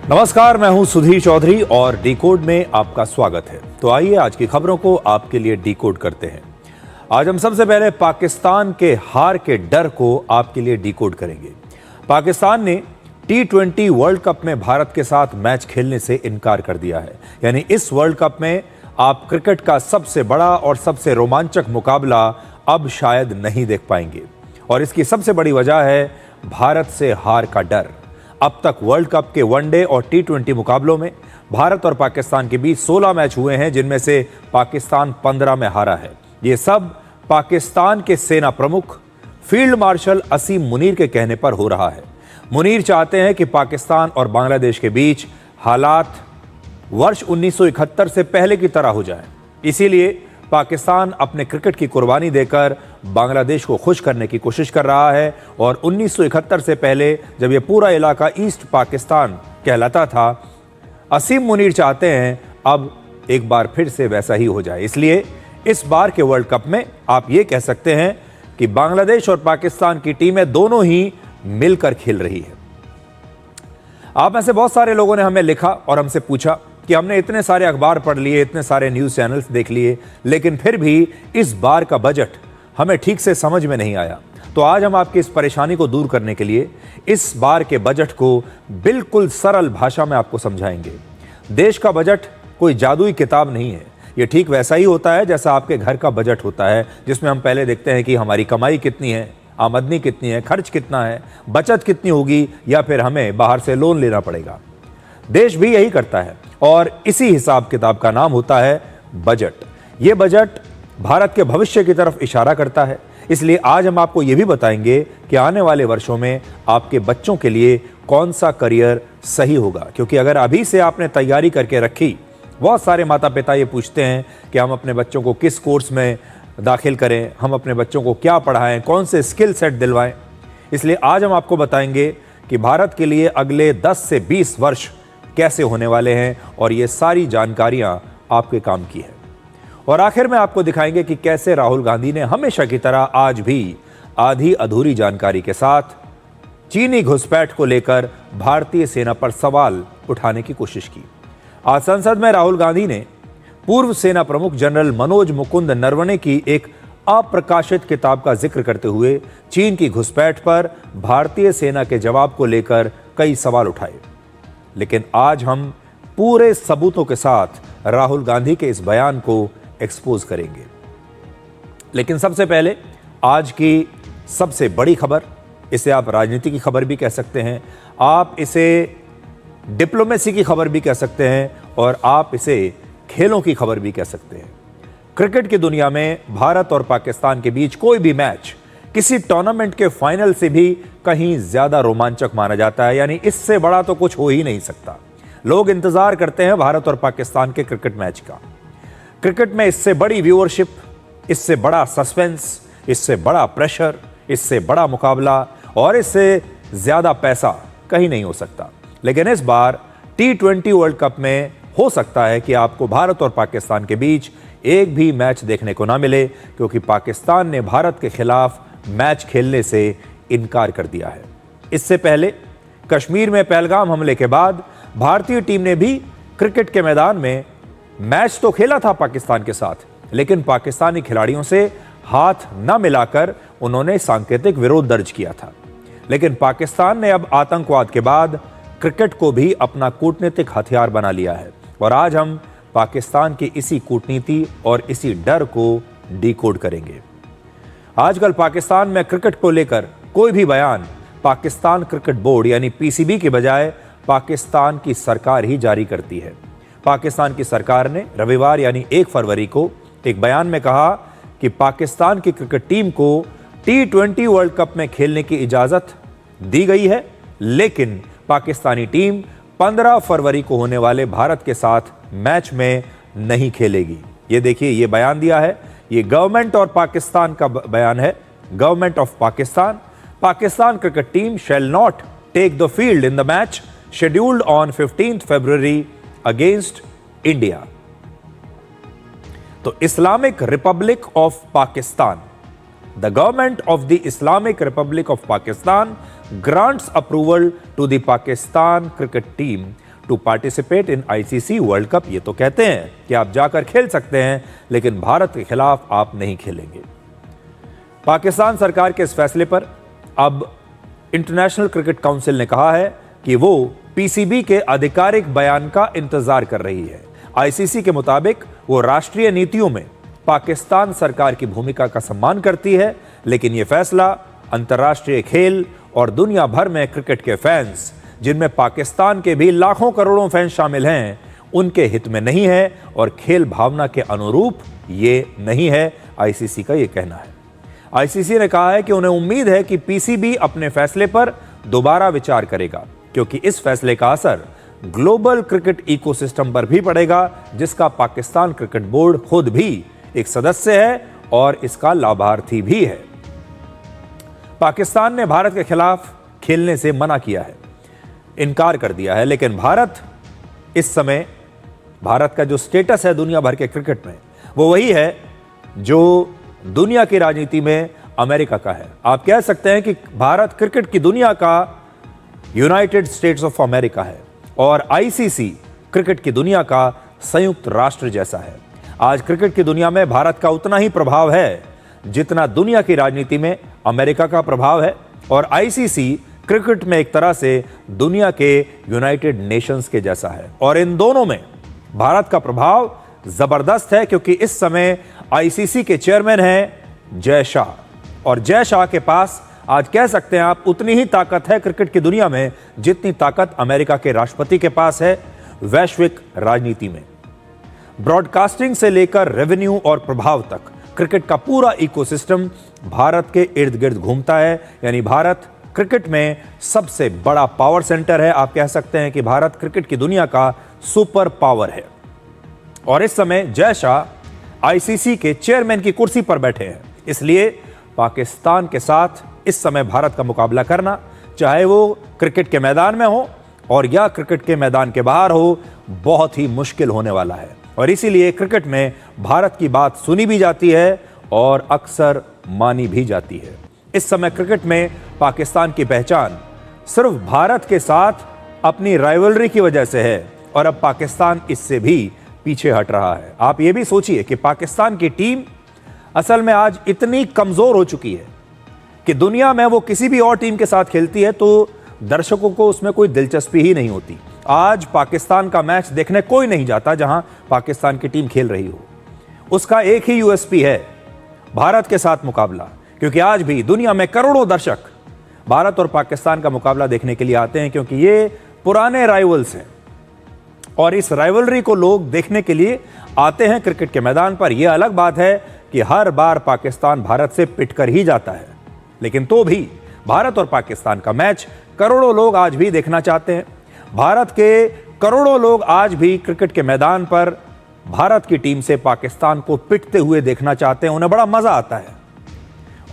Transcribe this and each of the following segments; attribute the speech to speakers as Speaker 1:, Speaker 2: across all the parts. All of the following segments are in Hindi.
Speaker 1: नमस्कार, मैं हूं सुधीर चौधरी और डिकोड में आपका स्वागत है। तो आइए आज की खबरों को आपके लिए डिकोड करते हैं। आज हम सबसे पहले पाकिस्तान के हार के डर को आपके लिए डिकोड करेंगे। पाकिस्तान ने T20 वर्ल्ड कप में भारत के साथ मैच खेलने से इनकार कर दिया है। यानी इस वर्ल्ड कप में आप क्रिकेट का सबसे बड़ा और सबसे रोमांचक मुकाबला अब शायद नहीं देख पाएंगे और इसकी सबसे बड़ी वजह है भारत से हार का डर। अब तक वर्ल्ड कप के वनडे और T20 मुकाबलों में भारत और पाकिस्तान के बीच 16 मैच हुए हैं, जिनमें से पाकिस्तान 15 में हारा है। ये सब पाकिस्तान के सेना प्रमुख फील्ड मार्शल असीम मुनीर के कहने पर हो रहा है। मुनीर चाहते हैं कि पाकिस्तान और बांग्लादेश के बीच हालात वर्ष 1971 से पहले की तरह हो जाए। इसीलिए पाकिस्तान अपने क्रिकेट की कुर्बानी देकर बांग्लादेश को खुश करने की कोशिश कर रहा है और 1971 से पहले जब यह पूरा इलाका ईस्ट पाकिस्तान कहलाता था, असीम मुनीर चाहते हैं अब एक बार फिर से वैसा ही हो जाए। इसलिए इस बार के वर्ल्ड कप में आप ये कह सकते हैं कि बांग्लादेश और पाकिस्तान की टीमें दोनों ही मिलकर खेल रही है। आप में से बहुत सारे लोगों ने हमें लिखा और हमसे पूछा कि हमने इतने सारे अखबार पढ़ लिए, इतने सारे न्यूज़ चैनल्स देख लिए, लेकिन फिर भी इस बार का बजट हमें ठीक से समझ में नहीं आया। तो आज हम आपकी इस परेशानी को दूर करने के लिए इस बार के बजट को बिल्कुल सरल भाषा में आपको समझाएंगे। देश का बजट कोई जादुई किताब नहीं है। ये ठीक वैसा ही होता है जैसा आपके घर का बजट होता है, जिसमें हम पहले देखते हैं कि हमारी कमाई कितनी है, आमदनी कितनी है, खर्च कितना है, बचत कितनी होगी या फिर हमें बाहर से लोन लेना पड़ेगा। देश भी यही करता है और इसी हिसाब किताब का नाम होता है बजट। ये बजट भारत के भविष्य की तरफ इशारा करता है। इसलिए आज हम आपको ये भी बताएंगे कि आने वाले वर्षों में आपके बच्चों के लिए कौन सा करियर सही होगा, क्योंकि अगर अभी से आपने तैयारी करके रखी, बहुत सारे माता पिता ये पूछते हैं कि हम अपने बच्चों को किस कोर्स में दाखिल करें, हम अपने बच्चों को क्या पढ़ाएं, कौन से स्किल सेट दिलवाएं। इसलिए आज हम आपको बताएंगे कि भारत के लिए अगले 10 से 20 वर्ष कैसे होने वाले हैं और ये सारी जानकारियां आपके काम की है। और आखिर में आपको दिखाएंगे कि कैसे राहुल गांधी ने हमेशा की तरह आज भी आधी अधूरी जानकारी के साथ चीनी घुसपैठ को लेकर भारतीय सेना पर सवाल उठाने की कोशिश की। आज संसद में राहुल गांधी ने पूर्व सेना प्रमुख जनरल मनोज मुकुंद नरवणे की एक अप्रकाशित किताब का जिक्र करते हुए चीन की घुसपैठ पर भारतीय सेना के जवाब को लेकर कई सवाल उठाए। लेकिन आज हम पूरे सबूतों के साथ राहुल गांधी के इस बयान को एक्सपोज करेंगे। लेकिन सबसे पहले आज की सबसे बड़ी खबर, इसे आप राजनीति की खबर भी कह सकते हैं, आप इसे डिप्लोमेसी की खबर भी कह सकते हैं और आप इसे खेलों की खबर भी कह सकते हैं। क्रिकेट की दुनिया में भारत और पाकिस्तान के बीच कोई भी मैच किसी टूर्नामेंट के फाइनल से भी कहीं ज्यादा रोमांचक माना जाता है। यानी इससे बड़ा तो कुछ हो ही नहीं सकता। लोग इंतजार करते हैं भारत और पाकिस्तान के क्रिकेट मैच का। क्रिकेट में इससे बड़ी व्यूअरशिप, इससे बड़ा सस्पेंस, इससे बड़ा प्रेशर, इससे बड़ा मुकाबला और इससे ज्यादा पैसा कहीं नहीं हो सकता। लेकिन इस बार T20 वर्ल्ड कप में हो सकता है कि आपको भारत और पाकिस्तान के बीच एक भी मैच देखने को ना मिले, क्योंकि पाकिस्तान ने भारत के खिलाफ मैच खेलने से इनकार कर दिया है। इससे पहले कश्मीर में पहलगाम हमले के बाद भारतीय टीम ने भी क्रिकेट के मैदान में मैच तो खेला था पाकिस्तान के साथ, लेकिन पाकिस्तानी खिलाड़ियों से हाथ न मिलाकर उन्होंने सांकेतिक विरोध दर्ज किया था। लेकिन पाकिस्तान ने अब आतंकवाद के बाद क्रिकेट को भी अपना कूटनीतिक हथियार बना लिया है और आज हम पाकिस्तान की इसी कूटनीति और इसी डर को डिकोड करेंगे। आजकल पाकिस्तान में क्रिकेट को लेकर कोई भी बयान पाकिस्तान क्रिकेट बोर्ड यानी PCB की बजाय पाकिस्तान की सरकार ही जारी करती है। पाकिस्तान की सरकार ने रविवार यानी 1 फरवरी को एक बयान में कहा कि पाकिस्तान की क्रिकेट टीम को T20 वर्ल्ड कप में खेलने की इजाजत दी गई है, लेकिन पाकिस्तानी टीम 15 फरवरी को होने वाले भारत के साथ मैच में नहीं खेलेगी। ये देखिए, ये बयान दिया है, ये गवर्नमेंट और पाकिस्तान का बयान है। Government of Pakistan, Pakistan cricket team shall not take the field in the match scheduled on 15 February against India. तो Islamic republic of Pakistan, the government of the Islamic republic of Pakistan grants approval to the Pakistan cricket team to participate in ICC World Cup. ये तो कहते हैं कि आप जाकर खेल सकते हैं, लेकिन भारत के खिलाफ आप नहीं खेलेंगे। पाकिस्तान सरकार के इस फैसले पर अब इंटरनेशनल क्रिकेट काउंसिल ने कहा है कि वो पीसीबी के आधिकारिक बयान का इंतजार कर रही है। आईसीसी के मुताबिक वो राष्ट्रीय नीतियों में पाकिस्तान सरकार की भूमिका का सम्मान करती है, लेकिन यह फैसला अंतर्राष्ट्रीय खेल और दुनिया भर में क्रिकेट के फैंस, जिनमें पाकिस्तान के भी लाखों करोड़ों फैंस शामिल हैं, उनके हित में नहीं है और खेल भावना के अनुरूप ये नहीं है, आईसीसी का ये कहना है। आईसीसी ने कहा है कि उन्हें उम्मीद है कि पीसीबी अपने फैसले पर दोबारा विचार करेगा, क्योंकि इस फैसले का असर ग्लोबल क्रिकेट इकोसिस्टम पर भी पड़ेगा, जिसका पाकिस्तान क्रिकेट बोर्ड खुद भी एक सदस्य है और इसका लाभार्थी भी है। पाकिस्तान ने भारत के खिलाफ खेलने से मना किया है, इनकार कर दिया है, लेकिन भारत इस समय, भारत का जो स्टेटस है दुनिया भर के क्रिकेट में, वो वही है जो दुनिया की राजनीति में अमेरिका का है। आप कह सकते हैं कि भारत क्रिकेट की दुनिया का यूनाइटेड स्टेट्स ऑफ अमेरिका है और आईसीसी क्रिकेट की दुनिया का संयुक्त राष्ट्र जैसा है। आज क्रिकेट की दुनिया में भारत का उतना ही प्रभाव है जितना दुनिया की राजनीति में अमेरिका का प्रभाव है, और आईसीसी क्रिकेट में एक तरह से दुनिया के यूनाइटेड नेशंस के जैसा है। और इन दोनों में भारत का प्रभाव जबरदस्त है, क्योंकि इस समय आईसीसी के चेयरमैन हैं जय शाह, और जय शाह के पास आज कह सकते हैं आप उतनी ही ताकत है क्रिकेट की दुनिया में जितनी ताकत अमेरिका के राष्ट्रपति के पास है वैश्विक राजनीति में। ब्रॉडकास्टिंग से लेकर रेवेन्यू और प्रभाव तक क्रिकेट का पूरा इकोसिस्टम भारत के इर्द गिर्द घूमता है। यानी भारत क्रिकेट में सबसे बड़ा पावर सेंटर है। आप कह सकते हैं कि भारत क्रिकेट की दुनिया का सुपर पावर है। और इस समय जय शाह आईसीसी के चेयरमैन की कुर्सी पर बैठे हैं, इसलिए पाकिस्तान के साथ इस समय भारत का मुकाबला करना, चाहे वो क्रिकेट के मैदान में हो और या क्रिकेट के मैदान के बाहर हो, बहुत ही मुश्किल होने वाला है। और इसीलिए क्रिकेट में भारत की बात सुनी भी जाती है और अक्सर मानी भी जाती है। इस समय क्रिकेट में पाकिस्तान की पहचान सिर्फ भारत के साथ अपनी राइवलरी की वजह से है, और अब पाकिस्तान इससे भी पीछे हट रहा है। आप ये भी सोचिए कि पाकिस्तान की टीम असल में आज इतनी कमजोर हो चुकी है कि दुनिया में वो किसी भी और टीम के साथ खेलती है तो दर्शकों को उसमें कोई दिलचस्पी ही नहीं होती। आज पाकिस्तान का मैच देखने कोई नहीं जाता जहां पाकिस्तान की टीम खेल रही हो। उसका एक ही यूएसपी है, भारत के साथ मुकाबला, क्योंकि आज भी दुनिया में करोड़ों दर्शक भारत और पाकिस्तान का मुकाबला देखने के लिए आते हैं, क्योंकि ये पुराने राइवल्स हैं और इस राइवलरी को लोग देखने के लिए आते हैं क्रिकेट के मैदान पर। यह अलग बात है कि हर बार पाकिस्तान भारत से पिटकर ही जाता है, लेकिन तो भी भारत और पाकिस्तान का मैच करोड़ों लोग आज भी देखना चाहते हैं। भारत के करोड़ों लोग आज भी क्रिकेट के मैदान पर भारत की टीम से पाकिस्तान को पिटते हुए देखना चाहते हैं, उन्हें बड़ा मजा आता है।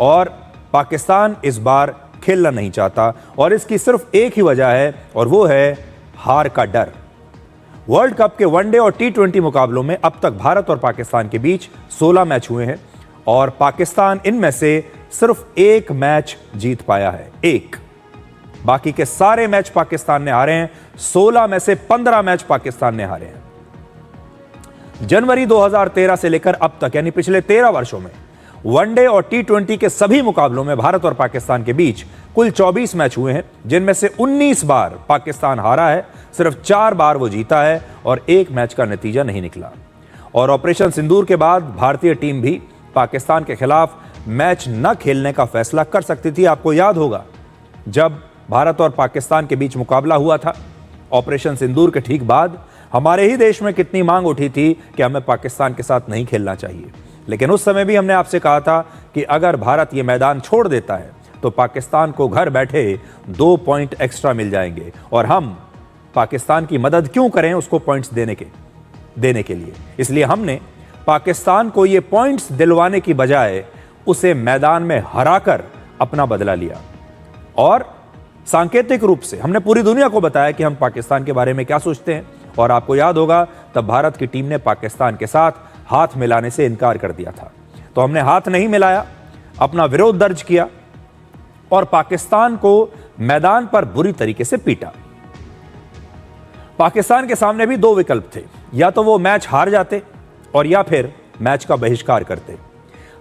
Speaker 1: और पाकिस्तान इस बार खेलना नहीं चाहता, और इसकी सिर्फ एक ही वजह है, और वो है हार का डर। वर्ल्ड कप के वनडे और टी20 मुकाबलों में अब तक भारत और पाकिस्तान के बीच 16 मैच हुए हैं, और पाकिस्तान इनमें से सिर्फ एक मैच जीत पाया है, एक। बाकी के सारे मैच पाकिस्तान ने हारे हैं। 16 में से 15 मैच पाकिस्तान ने हारे हैं। जनवरी 2013 से लेकर अब तक, यानी पिछले 13 वर्षों में वनडे और टी20 के सभी मुकाबलों में भारत और पाकिस्तान के बीच कुल 24 मैच हुए हैं, जिनमें से 19 बार पाकिस्तान हारा है, सिर्फ 4 बार वो जीता है और एक मैच का नतीजा नहीं निकला। और ऑपरेशन सिंदूर के बाद भारतीय टीम भी पाकिस्तान के खिलाफ मैच न खेलने का फैसला कर सकती थी। आपको याद होगा जब भारत और पाकिस्तान के बीच मुकाबला हुआ था ऑपरेशन सिंदूर के ठीक बाद, हमारे ही देश में कितनी मांग उठी थी कि हमें पाकिस्तान के साथ नहीं खेलना चाहिए। लेकिन उस समय भी हमने आपसे कहा था कि अगर भारत ये मैदान छोड़ देता है तो पाकिस्तान को घर बैठे 2 पॉइंट एक्स्ट्रा मिल जाएंगे, और हम पाकिस्तान की मदद क्यों करें उसको पॉइंट्स देने के लिए। इसलिए हमने पाकिस्तान को ये पॉइंट्स दिलवाने की बजाय उसे मैदान में हराकर अपना बदला लिया, और सांकेतिक रूप से हमने पूरी दुनिया को बताया कि हम पाकिस्तान के बारे में क्या सोचते हैं। और आपको याद होगा तब भारत की टीम ने पाकिस्तान के साथ हाथ मिलाने से इनकार कर दिया था, तो हमने हाथ नहीं मिलाया, अपना विरोध दर्ज किया और पाकिस्तान को मैदान पर बुरी तरीके से पीटा। पाकिस्तान के सामने भी दो विकल्प थे, या तो वो मैच हार जाते और या फिर मैच का बहिष्कार करते।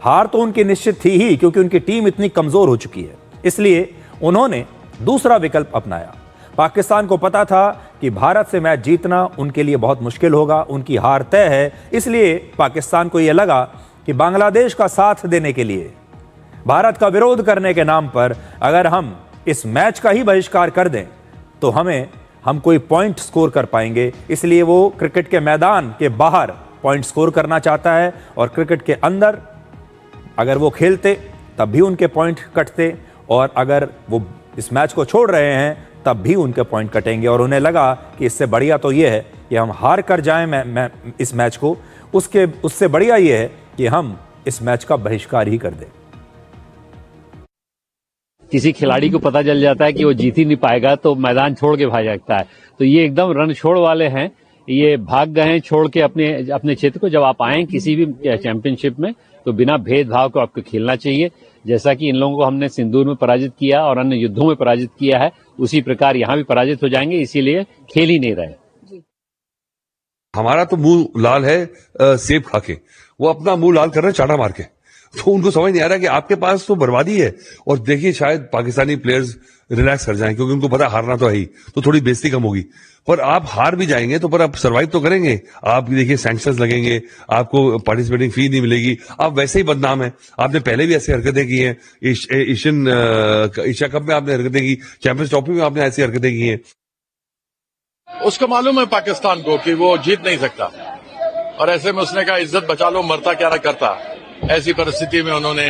Speaker 1: हार तो उनकी निश्चित थी ही, क्योंकि उनकी टीम इतनी कमजोर हो चुकी है। इसलिए उन्होंने दूसरा विकल्प अपनाया। पाकिस्तान को पता था कि भारत से मैच जीतना उनके लिए बहुत मुश्किल होगा, उनकी हार तय है। इसलिए पाकिस्तान को यह लगा कि बांग्लादेश का साथ देने के लिए, भारत का विरोध करने के नाम पर अगर हम इस मैच का ही बहिष्कार कर दें तो हम कोई पॉइंट स्कोर कर पाएंगे। इसलिए वो क्रिकेट के मैदान के बाहर पॉइंट स्कोर करना चाहता है, और क्रिकेट के अंदर अगर वो खेलते तब भी उनके पॉइंट कटते, और अगर वो इस मैच को छोड़ रहे हैं तब भी उनके पॉइंट कटेंगे। और उन्हें लगा कि इससे बढ़िया तो ये है कि हम हार कर जाएं इस मैच को, उससे बढ़िया ये है कि हम इस मैच का बहिष्कार ही कर दें।
Speaker 2: किसी खिलाड़ी को पता चल जाता है कि वो जीत ही नहीं पाएगा तो मैदान छोड़ के भाग जाता है। तो ये एकदम रन छोड़ वाले हैं, ये भाग गए हैं छोड़ के अपने क्षेत्र को। जब आप आए किसी भी चैंपियनशिप में तो बिना भेदभाव को आपको खेलना चाहिए। जैसा कि इन लोगों को हमने सिंदूर में पराजित किया और अन्य युद्धों में पराजित किया है, उसी प्रकार यहाँ भी पराजित हो जाएंगे, इसीलिए खेल ही नहीं रहे।
Speaker 3: हमारा तो मुंह लाल है सेब खा के, वो अपना मुंह लाल कर रहे हैं चाटा मार के। तो उनको समझ नहीं आ रहा कि आपके पास तो बर्बादी है। और देखिए शायद पाकिस्तानी प्लेयर्स रिलैक्स कर जाएं, क्योंकि उनको पता हारना तो है ही, तो थोड़ी बेइज्जती कम होगी। पर आप हार भी जाएंगे तो पर आप सर्वाइव तो करेंगे। आप देखिए सैंक्शंस लगेंगे, आपको पार्टिसिपेटिंग फी नहीं मिलेगी, आप वैसे ही बदनाम है। आपने पहले भी ऐसी हरकतें की हैं, एशिया कप में आपने हरकतें की, चैंपियंस ट्रॉफी में आपने ऐसी हरकतें की हैं।
Speaker 4: उसको मालूम है पाकिस्तान को कि वो जीत नहीं सकता, और ऐसे में उसने कहा इज्जत बचा लो, मरता क्या ना करता। ऐसी परिस्थिति में उन्होंने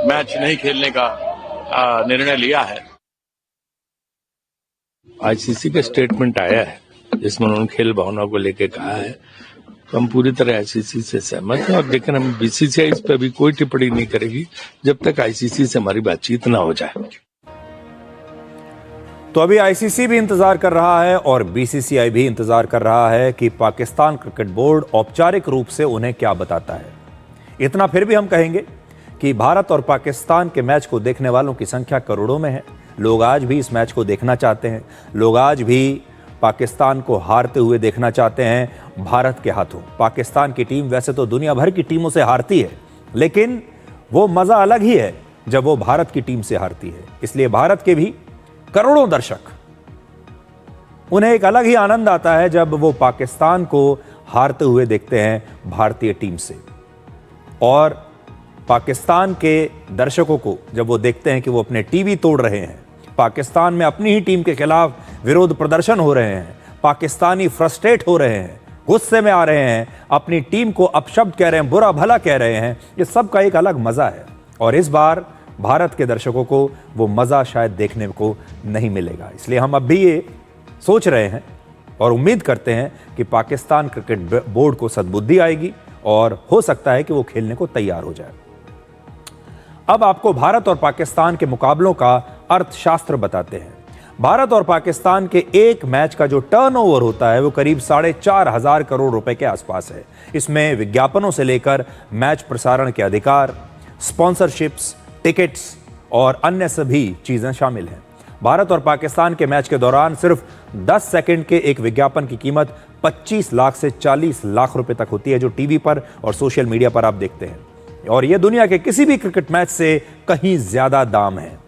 Speaker 4: मैच नहीं खेलने का निर्णय लिया है।
Speaker 5: आईसीसी का स्टेटमेंट आया है जिसमें उन्होंने खेल भावना को लेकर कहा है, तो हम पूरी तरह आईसीसी से सहमत हैं। और लेकिन हम बीसीसीआई इस पर भी कोई टिप्पणी नहीं करेगी जब तक आईसीसी से हमारी बातचीत ना हो जाए।
Speaker 1: तो अभी आईसीसी भी इंतजार कर रहा है और बीसीसीआई भी इंतजार कर रहा है कि पाकिस्तान क्रिकेट बोर्ड औपचारिक रूप से उन्हें क्या बताता है। इतना फिर भी हम कहेंगे कि भारत और पाकिस्तान के मैच को देखने वालों की संख्या करोड़ों में है। लोग आज भी इस मैच को देखना चाहते हैं। लोग आज भी पाकिस्तान को हारते हुए देखना चाहते हैं भारत के हाथों। पाकिस्तान की टीम वैसे तो दुनिया भर की टीमों से हारती है, लेकिन वो मजा अलग ही है जब वो भारत की टीम से हारती है। इसलिए भारत के भी करोड़ों दर्शक, उन्हें एक अलग ही आनंद आता है जब वो पाकिस्तान को हारते हुए देखते हैं भारतीय टीम से। और पाकिस्तान के दर्शकों को जब वो देखते हैं कि वो अपने टीवी तोड़ रहे हैं, पाकिस्तान में अपनी ही टीम के खिलाफ विरोध प्रदर्शन हो रहे हैं, पाकिस्तानी फ्रस्ट्रेट हो रहे हैं, गुस्से में आ रहे हैं, अपनी टीम को अपशब्द कह रहे हैं, बुरा भला कह रहे हैं, ये सब का एक अलग मजा है। और इस बार भारत के दर्शकों को वो मजा शायद देखने को नहीं मिलेगा। इसलिए हम अब भी ये सोच रहे हैं और उम्मीद करते हैं कि पाकिस्तान क्रिकेट बोर्ड को सद्बुद्धि आएगी और हो सकता है कि वो खेलने को तैयार हो जाए। अब आपको भारत और पाकिस्तान के मुकाबलों का अर्थशास्त्र बताते हैं। भारत और पाकिस्तान के एक मैच का जो टर्नओवर होता है वो करीब 4,500 करोड़ रुपए के आसपास है। इसमें विज्ञापनों से लेकर मैच प्रसारण के अधिकार, स्पॉन्सरशिप्स, टिकट्स और अन्य सभी चीजें शामिल हैं। भारत और पाकिस्तान के मैच के दौरान सिर्फ 10 सेकंड के एक विज्ञापन की कीमत 25 लाख से 40 लाख रुपए तक होती है, जो टीवी पर और सोशल मीडिया पर आप देखते हैं। और यह दुनिया के किसी भी क्रिकेट मैच से कहीं ज्यादा दाम है।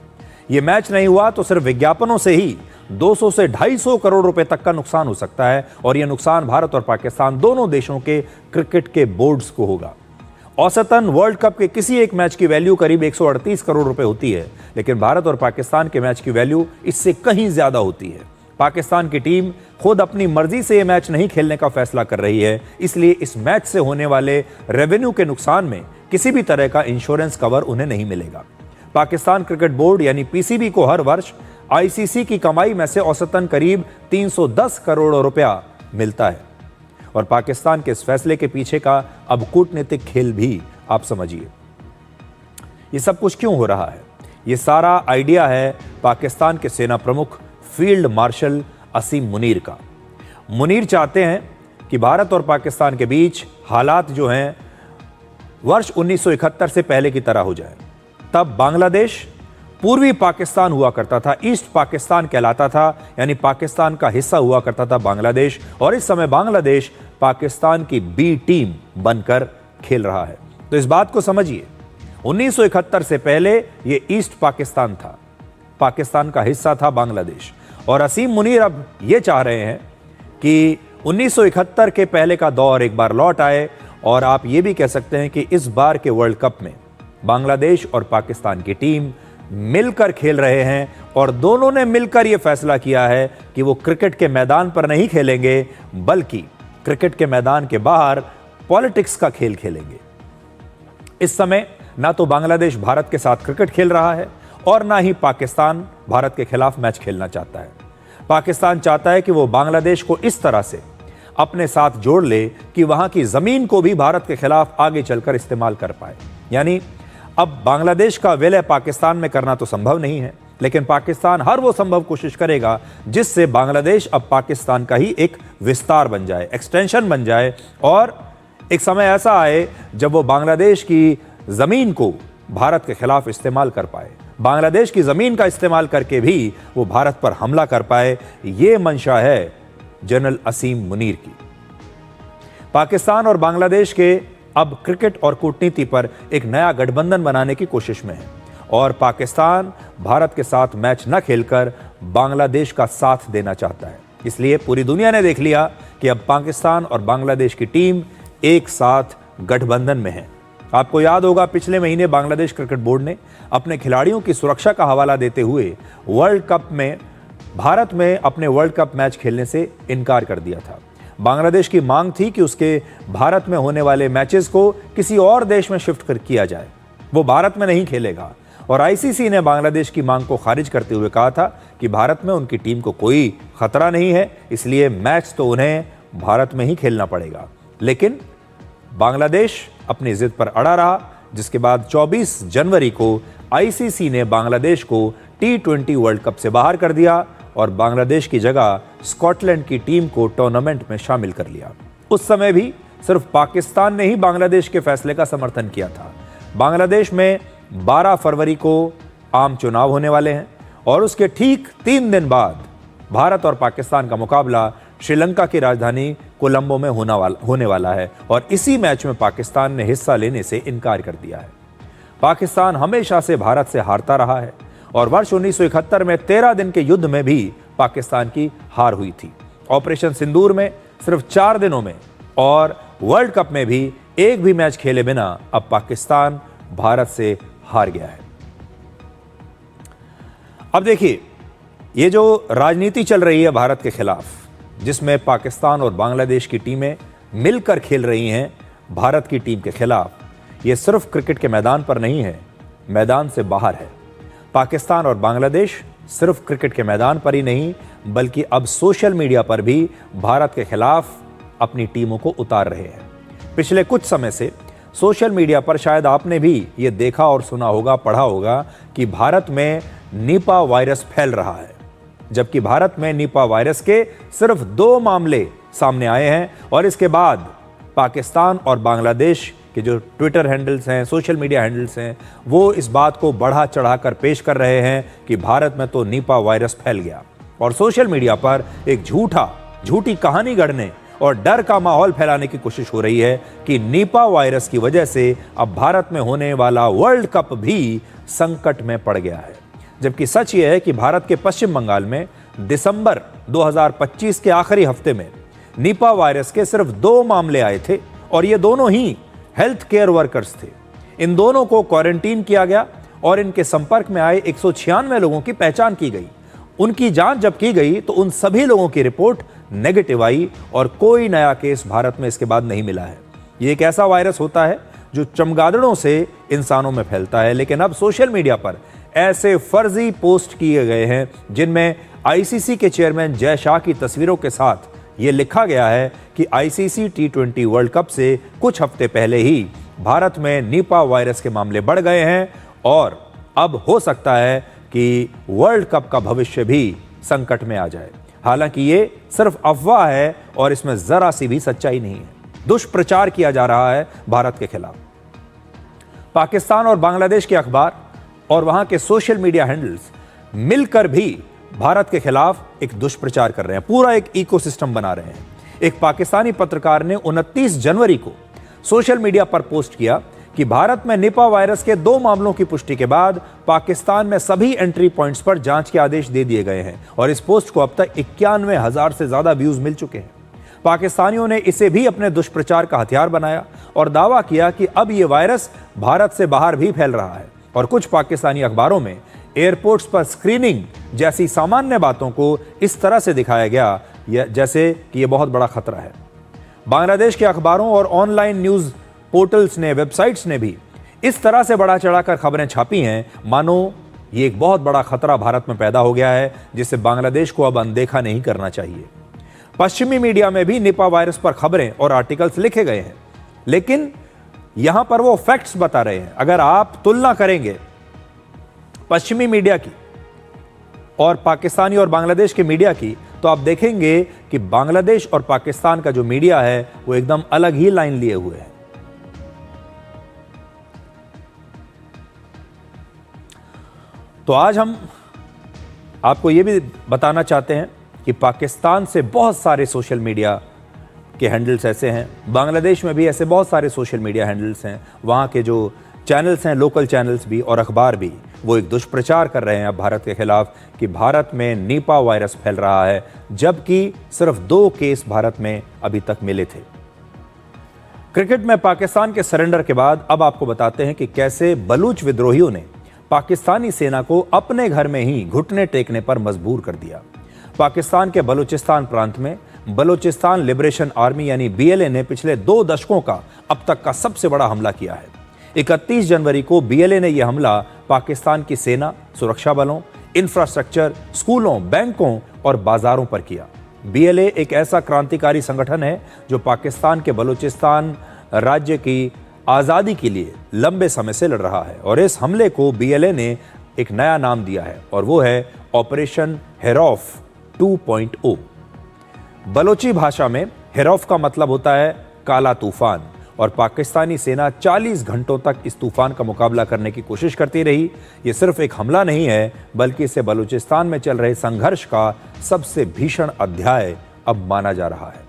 Speaker 1: यह मैच नहीं हुआ तो सिर्फ विज्ञापनों से ही 200 से 250 करोड़ रुपए तक का नुकसान हो सकता है, और यह नुकसान भारत और पाकिस्तान दोनों देशों के क्रिकेट के बोर्ड्स को होगा। औसतन वर्ल्ड कप के किसी एक मैच की वैल्यू करीब 138 करोड़ रुपए होती है, लेकिन भारत और पाकिस्तान के मैच की वैल्यू इससे कहीं ज्यादा होती है। पाकिस्तान की टीम खुद अपनी मर्जी से यह मैच नहीं खेलने का फैसला कर रही है, इसलिए इस मैच से होने वाले रेवेन्यू के नुकसान में किसी भी तरह का इंश्योरेंस कवर उन्हें नहीं मिलेगा। पाकिस्तान क्रिकेट बोर्ड यानी पीसीबी को हर वर्ष आईसीसी की कमाई में से औसतन करीब 310 करोड़ रुपया मिलता है। और पाकिस्तान के इस फैसले के पीछे का अब कूटनीतिक खेल भी आप समझिए। ये सब कुछ क्यों हो रहा है? ये सारा आइडिया है पाकिस्तान के सेना प्रमुख फील्ड मार्शल असीम मुनीर का। मुनीर चाहते हैं कि भारत और पाकिस्तान के बीच हालात जो हैं वर्ष 1971 से पहले की तरह हो जाए। तब बांग्लादेश पूर्वी पाकिस्तान हुआ करता था, ईस्ट पाकिस्तान कहलाता था, यानी पाकिस्तान का हिस्सा हुआ करता था बांग्लादेश, और इस समय बांग्लादेश पाकिस्तान की बी टीम बनकर खेल रहा है। तो इस बात को समझिए, 1971 से पहले यह ईस्ट पाकिस्तान था, पाकिस्तान का हिस्सा था बांग्लादेश। और असीम मुनीर अब यह चाह रहे हैं कि 1971 के पहले का दौर एक बार लौट आए, और आप ये भी कह सकते हैं कि इस बार के वर्ल्ड कप में बांग्लादेश और पाकिस्तान की टीम मिलकर खेल रहे हैं, और दोनों ने मिलकर यह फैसला किया है कि वो क्रिकेट के मैदान पर नहीं खेलेंगे, बल्कि क्रिकेट के मैदान के बाहर पॉलिटिक्स का खेल खेलेंगे। इस समय ना तो बांग्लादेश भारत के साथ क्रिकेट खेल रहा है, और ना ही पाकिस्तान भारत के खिलाफ मैच खेलना चाहता है। पाकिस्तान चाहता है कि वो बांग्लादेश को इस तरह से अपने साथ जोड़ ले कि वहां की जमीन को भी भारत के खिलाफ आगे चलकर इस्तेमाल कर पाए। यानी अब बांग्लादेश का विलय पाकिस्तान में करना तो संभव नहीं है, लेकिन पाकिस्तान हर वो संभव कोशिश करेगा जिससे बांग्लादेश अब पाकिस्तान का ही एक विस्तार बन जाए, एक्सटेंशन बन जाए, और एक समय ऐसा आए जब वो बांग्लादेश की जमीन को भारत के खिलाफ इस्तेमाल कर पाए, बांग्लादेश की जमीन का इस्तेमाल करके भी वो भारत पर हमला कर पाए। ये मंशा है जनरल असीम मुनीर की। पाकिस्तान और बांग्लादेश के अब क्रिकेट और कूटनीति पर एक नया गठबंधन बनाने की कोशिश में है, और पाकिस्तान भारत के साथ मैच न खेलकर बांग्लादेश का साथ देना चाहता है। इसलिए पूरी दुनिया ने देख लिया कि अब पाकिस्तान और बांग्लादेश की टीम एक साथ गठबंधन में है। आपको याद होगा, पिछले महीने बांग्लादेश क्रिकेट बोर्ड ने अपने खिलाड़ियों की सुरक्षा का हवाला देते हुए वर्ल्ड कप में भारत में अपने वर्ल्ड कप मैच खेलने से इनकार कर दिया था। बांग्लादेश की मांग थी कि उसके भारत में होने वाले मैचेस को किसी और देश में शिफ्ट कर किया जाए, वो भारत में नहीं खेलेगा। और आईसीसी ने बांग्लादेश की मांग को खारिज करते हुए कहा था कि भारत में उनकी टीम को कोई खतरा नहीं है, इसलिए मैच तो उन्हें भारत में ही खेलना पड़ेगा। लेकिन बांग्लादेश अपनी जिद पर अड़ा रहा, जिसके बाद 24 जनवरी को आईसीसी ने बांग्लादेश को T20 वर्ल्ड कप से बाहर कर दिया और बांग्लादेश की जगह स्कॉटलैंड की टीम को टूर्नामेंट में शामिल कर लिया। उस समय भी सिर्फ पाकिस्तान ने ही बांग्लादेश के फैसले का समर्थन किया था। बांग्लादेश में 12 फरवरी को आम चुनाव होने वाले हैं, और उसके ठीक 3 दिन बाद भारत और पाकिस्तान का मुकाबला श्रीलंका की राजधानी कोलंबो में होने वाला है, और इसी मैच में पाकिस्तान ने हिस्सा लेने से इनकार कर दिया है। पाकिस्तान हमेशा से भारत से हारता रहा है, और वर्ष 1971 में 13 दिन के युद्ध में भी पाकिस्तान की हार हुई थी। ऑपरेशन सिंदूर में सिर्फ 4 दिनों में, और वर्ल्ड कप में भी एक भी मैच खेले बिना अब पाकिस्तान भारत से हार गया है। अब देखिए, ये जो राजनीति चल रही है भारत के खिलाफ, जिसमें पाकिस्तान और बांग्लादेश की टीमें मिलकर खेल रही हैं भारत की टीम के खिलाफ, ये सिर्फ क्रिकेट के मैदान पर नहीं है, मैदान से बाहर है। पाकिस्तान और बांग्लादेश सिर्फ क्रिकेट के मैदान पर ही नहीं, बल्कि अब सोशल मीडिया पर भी भारत के खिलाफ अपनी टीमों को उतार रहे हैं। पिछले कुछ समय से सोशल मीडिया पर शायद आपने भी ये देखा और सुना होगा, पढ़ा होगा कि भारत में निपा वायरस फैल रहा है, जबकि भारत में निपा वायरस के सिर्फ 2 मामले सामने आए हैं, और इसके बाद पाकिस्तान और बांग्लादेश के जो ट्विटर हैंडल्स हैं, सोशल मीडिया हैंडल्स हैं, वो इस बात को बढ़ा चढ़ाकर पेश कर रहे हैं कि भारत में तो निपा वायरस फैल गया, और सोशल मीडिया पर एक झूठी कहानी गढ़ने और डर का माहौल फैलाने की कोशिश हो रही है कि निपा वायरस की वजह से अब भारत में होने वाला वर्ल्ड कप भी संकट में पड़ गया है। जबकि सच यह है कि भारत के पश्चिम बंगाल में दिसंबर 2025 के आखिरी हफ्ते में निपा वायरस के सिर्फ 2 मामले आए थे, और ये दोनों ही हेल्थ केयर वर्कर्स थे। इन दोनों को क्वारंटीन किया गया, और इनके संपर्क में आए 196 लोगों की पहचान की गई। उनकी जांच जब की गई तो उन सभी लोगों की रिपोर्ट नेगेटिव आई, और कोई नया केस भारत में इसके बाद नहीं मिला है। ये एक ऐसा वायरस होता है जो चमगादड़ों से इंसानों में फैलता है, लेकिन अब सोशल मीडिया पर ऐसे फर्जी पोस्ट किए गए हैं जिनमें आईसीसी के चेयरमैन जय शाह की तस्वीरों के साथ ये लिखा गया है कि आईसीसी T20 वर्ल्ड कप से कुछ हफ्ते पहले ही भारत में निपा वायरस के मामले बढ़ गए हैं, और अब हो सकता है कि वर्ल्ड कप का भविष्य भी संकट में आ जाए। हालांकि ये सिर्फ अफवाह है, और इसमें जरा सी भी सच्चाई नहीं है। दुष्प्रचार किया जा रहा है भारत के खिलाफ। पाकिस्तान और बांग्लादेश के अखबार और वहां के सोशल मीडिया हैंडल्स मिलकर भी भारत के खिलाफ एक दुष्प्रचार कर रहे हैं, पूरा एक इकोसिस्टम बना रहे हैं। एक पाकिस्तानी पत्रकार ने 29 जनवरी को सोशल मीडिया पर पोस्ट किया कि भारत में निपा वायरस के 2 मामलों की पुष्टि के बाद पाकिस्तान में सभी एंट्री पॉइंट्स पर जांच के आदेश दे दिए गए हैं और इस पोस्ट को अब तक 91,000 से ज्यादा व्यूज मिल चुके हैं। पाकिस्तानियों ने इसे भी अपने दुष्प्रचार का हथियार बनाया और दावा किया कि अब यह वायरस भारत से बाहर भी फैल रहा है और कुछ पाकिस्तानी अखबारों में एयरपोर्ट्स पर स्क्रीनिंग जैसी सामान्य बातों को इस तरह से दिखाया गया जैसे कि यह बहुत बड़ा खतरा है। बांग्लादेश के अखबारों और ऑनलाइन न्यूज पोर्टल्स ने, वेबसाइट्स ने भी इस तरह से बढ़ा चढ़ाकर खबरें छापी हैं मानो ये एक बहुत बड़ा खतरा भारत में पैदा हो गया है जिसे बांग्लादेश को अब अनदेखा नहीं करना चाहिए। पश्चिमी मीडिया में भी निपा वायरस पर खबरें और आर्टिकल्स लिखे गए हैं, लेकिन यहां पर वो फैक्ट्स बता रहे हैं। अगर आप तुलना करेंगे पश्चिमी मीडिया की और पाकिस्तानी और बांग्लादेश के मीडिया की, तो आप देखेंगे कि बांग्लादेश और पाकिस्तान का जो मीडिया है वो एकदम अलग ही लाइन लिए हुए है। तो आज हम आपको यह भी बताना चाहते हैं कि पाकिस्तान से बहुत सारे सोशल मीडिया के हैंडल्स ऐसे हैं, बांग्लादेश में भी ऐसे बहुत सारे सोशल मीडिया हैंडल्स हैं। वहाँ के जो चैनल्स हैं, लोकल चैनल्स भी और अखबार भी, वो एक दुष्प्रचार कर रहे हैं अब भारत के खिलाफ कि भारत में निपा वायरस फैल रहा है, जबकि सिर्फ 2 केस भारत में अभी तक मिले थे। क्रिकेट में पाकिस्तान के सरेंडर के बाद अब आपको बताते हैं कि कैसे बलूच विद्रोहियों ने पाकिस्तानी सेना को अपने घर में ही घुटने टेकने पर मजबूर कर दिया। पाकिस्तान के बलूचिस्तान प्रांत में बलूचिस्तान लिबरेशन आर्मी यानी BLA ने पिछले 2 दशकों का अब तक का सबसे बड़ा हमला किया है। 31 जनवरी को BLA ने यह हमला पाकिस्तान की सेना, सुरक्षा बलों, इंफ्रास्ट्रक्चर, स्कूलों, बैंकों और बाजारों पर किया। BLA एक ऐसा क्रांतिकारी संगठन है जो पाकिस्तान के बलूचिस्तान राज्य की आज़ादी के लिए लंबे समय से लड़ रहा है और इस हमले को BLA ने एक नया नाम दिया है और वो है ऑपरेशन हेरौफ 2.0। बलोची भाषा में हेरौफ का मतलब होता है काला तूफान और पाकिस्तानी सेना 40 घंटों तक इस तूफान का मुकाबला करने की कोशिश करती रही। ये सिर्फ एक हमला नहीं है, बल्कि इसे बलूचिस्तान में चल रहे संघर्ष का सबसे भीषण अध्याय अब माना जा रहा है।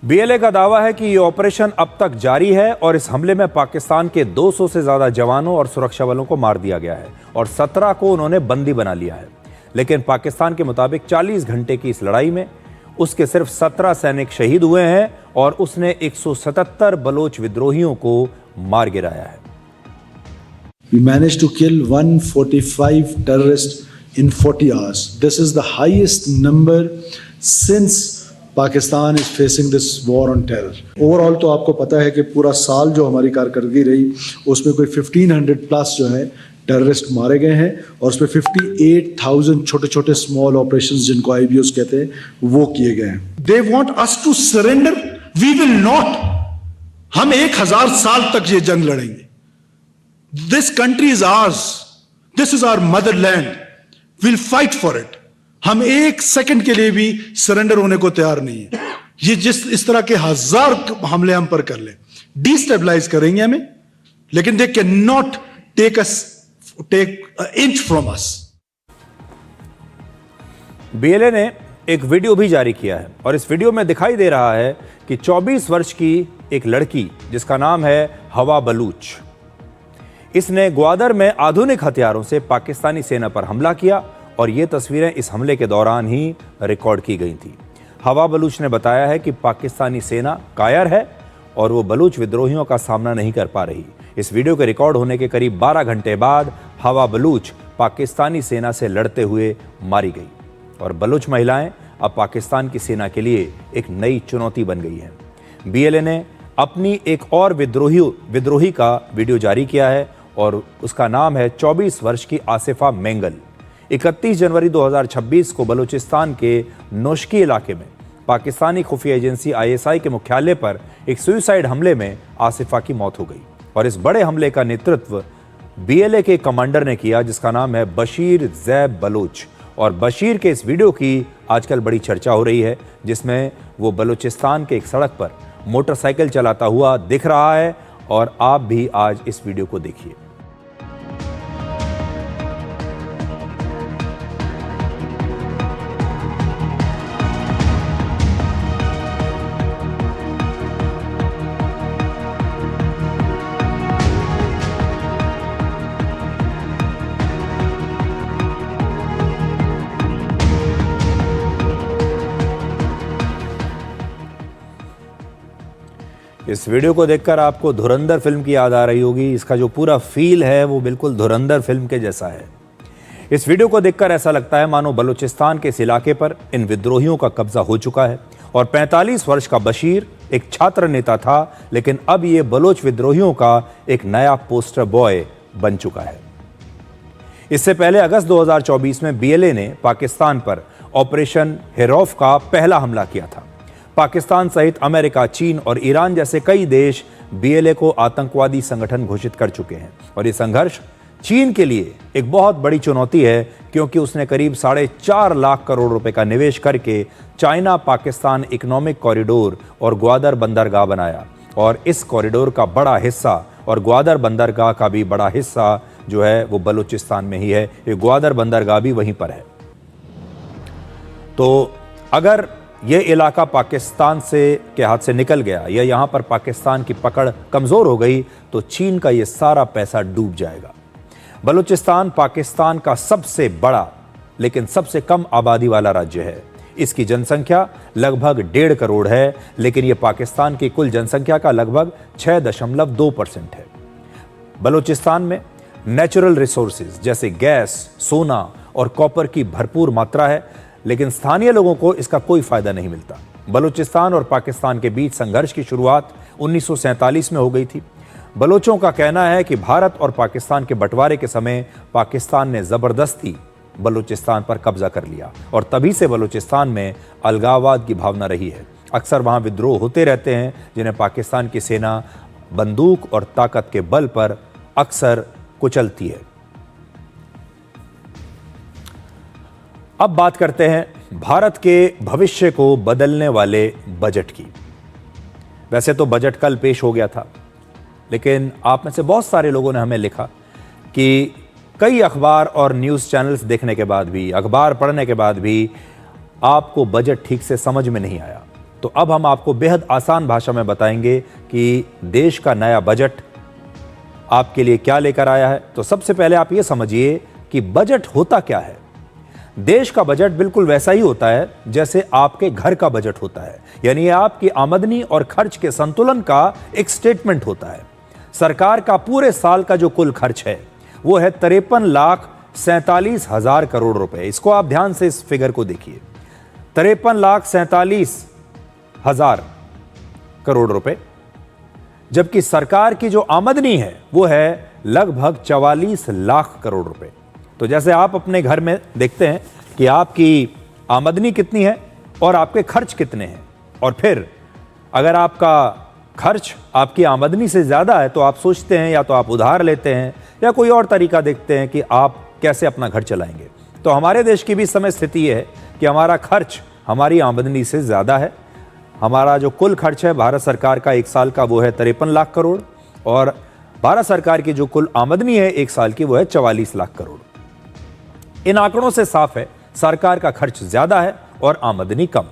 Speaker 1: BLA का दावा है कि ये ऑपरेशन अब तक जारी है और इस हमले में पाकिस्तान के 200 से ज्यादा जवानों और सुरक्षा बलों को मार दिया गया है और 17 को उन्होंने बंदी बना लिया है। लेकिन पाकिस्तान के मुताबिक 40 घंटे की इस लड़ाई में उसके सिर्फ 17 सैनिक शहीद हुए हैं और उसने 177 बलोच विद्रोहियों को मार गिराया है।
Speaker 6: We managed to kill 145 terrorists in 40 hours. This is the highest number since Pakistan is facing this war on terror. Overall तो आपको पता है कि पूरा साल जो हमारी कारकर्दगी रही उसमें कोई 1500 प्लस जो है टेररिस्ट मारे गए हैं और उसमें 58,000 छोटे छोटे स्मॉल ऑपरेशंस जिनको IBOs कहते हैं वो किए गए हैं। They want us to surrender. We will not. हम 1000 साल तक ये जंग लड़ेंगे। This country is ours. This is our motherland. We'll fight for it. हम 1 सेकंड के लिए भी सरेंडर होने को तैयार नहीं है। ये इस तरह के 1000 हमले हम पर कर ले, डिस्टेबलाइज करेंगे हमें, लेकिन they can not take inch from us.
Speaker 1: BLA ने एक वीडियो भी जारी किया है और इस वीडियो में दिखाई दे रहा है कि 24 वर्ष की एक लड़की जिसका नाम है हवा बलूच, इसने ग्वादर में आधुनिक हथियारों से पाकिस्तानी सेना पर हमला किया और ये तस्वीरें इस हमले के दौरान ही रिकॉर्ड की गई थी। हवा बलूच ने बताया है कि पाकिस्तानी सेना कायर है और वो बलूच विद्रोहियों का सामना नहीं कर पा रही। इस वीडियो के रिकॉर्ड होने के करीब 12 घंटे बाद हवा बलूच पाकिस्तानी सेना से लड़ते हुए मारी गई और बलूच महिलाएं अब पाकिस्तान की सेना के लिए एक नई चुनौती बन गई हैं। बीएलए ने अपनी एक और विद्रोही का वीडियो जारी किया है और उसका नाम है 24 वर्ष की आसिफा मेंगल। 31 जनवरी 2026 को बलूचिस्तान के नोशकी इलाके में पाकिस्तानी खुफिया एजेंसी ISI के मुख्यालय पर एक सुसाइड हमले में आसिफा की मौत हो गई और इस बड़े हमले का नेतृत्व बीएलए के कमांडर ने किया जिसका नाम है बशीर जैब बलूच। और बशीर के इस वीडियो की आजकल बड़ी चर्चा हो रही है जिसमें वो बलूचिस्तान के एक सड़क पर मोटरसाइकिल चलाता हुआ दिख रहा है और आप भी आज इस वीडियो को देखिए। इस वीडियो को देखकर आपको धुरंधर फिल्म की याद आ रही होगी। इसका जो पूरा फील है वो बिल्कुल धुरंधर फिल्म के जैसा है। इस वीडियो को देखकर ऐसा लगता है मानो बलूचिस्तान के इस इलाके पर इन विद्रोहियों का कब्जा हो चुका है और 45 वर्ष का बशीर एक छात्र नेता था, लेकिन अब ये बलोच विद्रोहियों का एक नया पोस्टर बॉय बन चुका है। इससे पहले अगस्त 2024 में बीएलए ने पाकिस्तान पर ऑपरेशन हेरौफ का पहला हमला किया था। पाकिस्तान सहित अमेरिका, चीन और ईरान जैसे कई देश बीएलए को आतंकवादी संगठन घोषित कर चुके हैं और ये संघर्ष चीन के लिए एक बहुत बड़ी चुनौती है क्योंकि उसने करीब 4.5 लाख करोड़ रुपए का निवेश करके चाइना पाकिस्तान इकोनॉमिक कॉरिडोर और ग्वादर बंदरगाह बनाया और इस कॉरिडोर का बड़ा हिस्सा और ग्वादर बंदरगाह का भी बड़ा हिस्सा जो है वो बलूचिस्तान में ही है। ये ग्वादर बंदरगाह भी वहीं पर है। तो अगर यह इलाका पाकिस्तान के हाथ से निकल गया या यहां पर पाकिस्तान की पकड़ कमजोर हो गई तो चीन का यह सारा पैसा डूब जाएगा। बलूचिस्तान पाकिस्तान का सबसे बड़ा लेकिन सबसे कम आबादी वाला राज्य है। इसकी जनसंख्या लगभग 1.5 करोड़ है, लेकिन यह पाकिस्तान की कुल जनसंख्या का लगभग 6.2% है। बलूचिस्तान में नेचुरल रिसोर्सेज जैसे गैस, सोना और कॉपर की भरपूर मात्रा है, लेकिन स्थानीय लोगों को इसका कोई फायदा नहीं मिलता। बलूचिस्तान और पाकिस्तान के बीच संघर्ष की शुरुआत 1947 में हो गई थी। बलोचों का कहना है कि भारत और पाकिस्तान के बंटवारे के समय पाकिस्तान ने जबरदस्ती बलूचिस्तान पर कब्जा कर लिया और तभी से बलूचिस्तान में अलगाववाद की भावना रही है। अक्सर वहां विद्रोह होते रहते हैं जिन्हें पाकिस्तान की सेना बंदूक और ताकत के बल पर अक्सर कुचलती है। अब बात करते हैं भारत के भविष्य को बदलने वाले बजट की। वैसे तो बजट कल पेश हो गया था, लेकिन आप में से बहुत सारे लोगों ने हमें लिखा कि कई अखबार और न्यूज़ चैनल्स देखने के बाद भी, अखबार पढ़ने के बाद भी आपको बजट ठीक से समझ में नहीं आया। तो अब हम आपको बेहद आसान भाषा में बताएंगे कि देश का नया बजट आपके लिए क्या लेकर आया है। तो सबसे पहले आप ये समझिए कि बजट होता क्या है। देश का बजट बिल्कुल वैसा ही होता है जैसे आपके घर का बजट होता है, यानी आपकी आमदनी और खर्च के संतुलन का एक स्टेटमेंट होता है। सरकार का पूरे साल का जो कुल खर्च है वो है 53,47,000 करोड़ रुपए। इसको आप ध्यान से इस फिगर को देखिए, 53,47,000 करोड़ रुपए, जबकि सरकार की जो आमदनी है वो है लगभग 44 लाख करोड़ रुपए। तो जैसे आप अपने घर में देखते हैं कि आपकी आमदनी कितनी है और आपके खर्च कितने हैं, और फिर अगर आपका खर्च आपकी आमदनी से ज़्यादा है तो आप सोचते हैं या तो आप उधार लेते हैं या कोई और तरीका देखते हैं कि आप कैसे अपना घर चलाएंगे। तो हमारे देश की भी समय स्थिति ये है कि हमारा खर्च हमारी आमदनी से ज़्यादा है। हमारा जो कुल खर्च है भारत सरकार का एक साल का वो है 53 लाख करोड़ और भारत सरकार की जो कुल आमदनी है एक साल की वो है 44 लाख करोड़। इन आंकड़ों से साफ है सरकार का खर्च ज़्यादा है और आमदनी कम।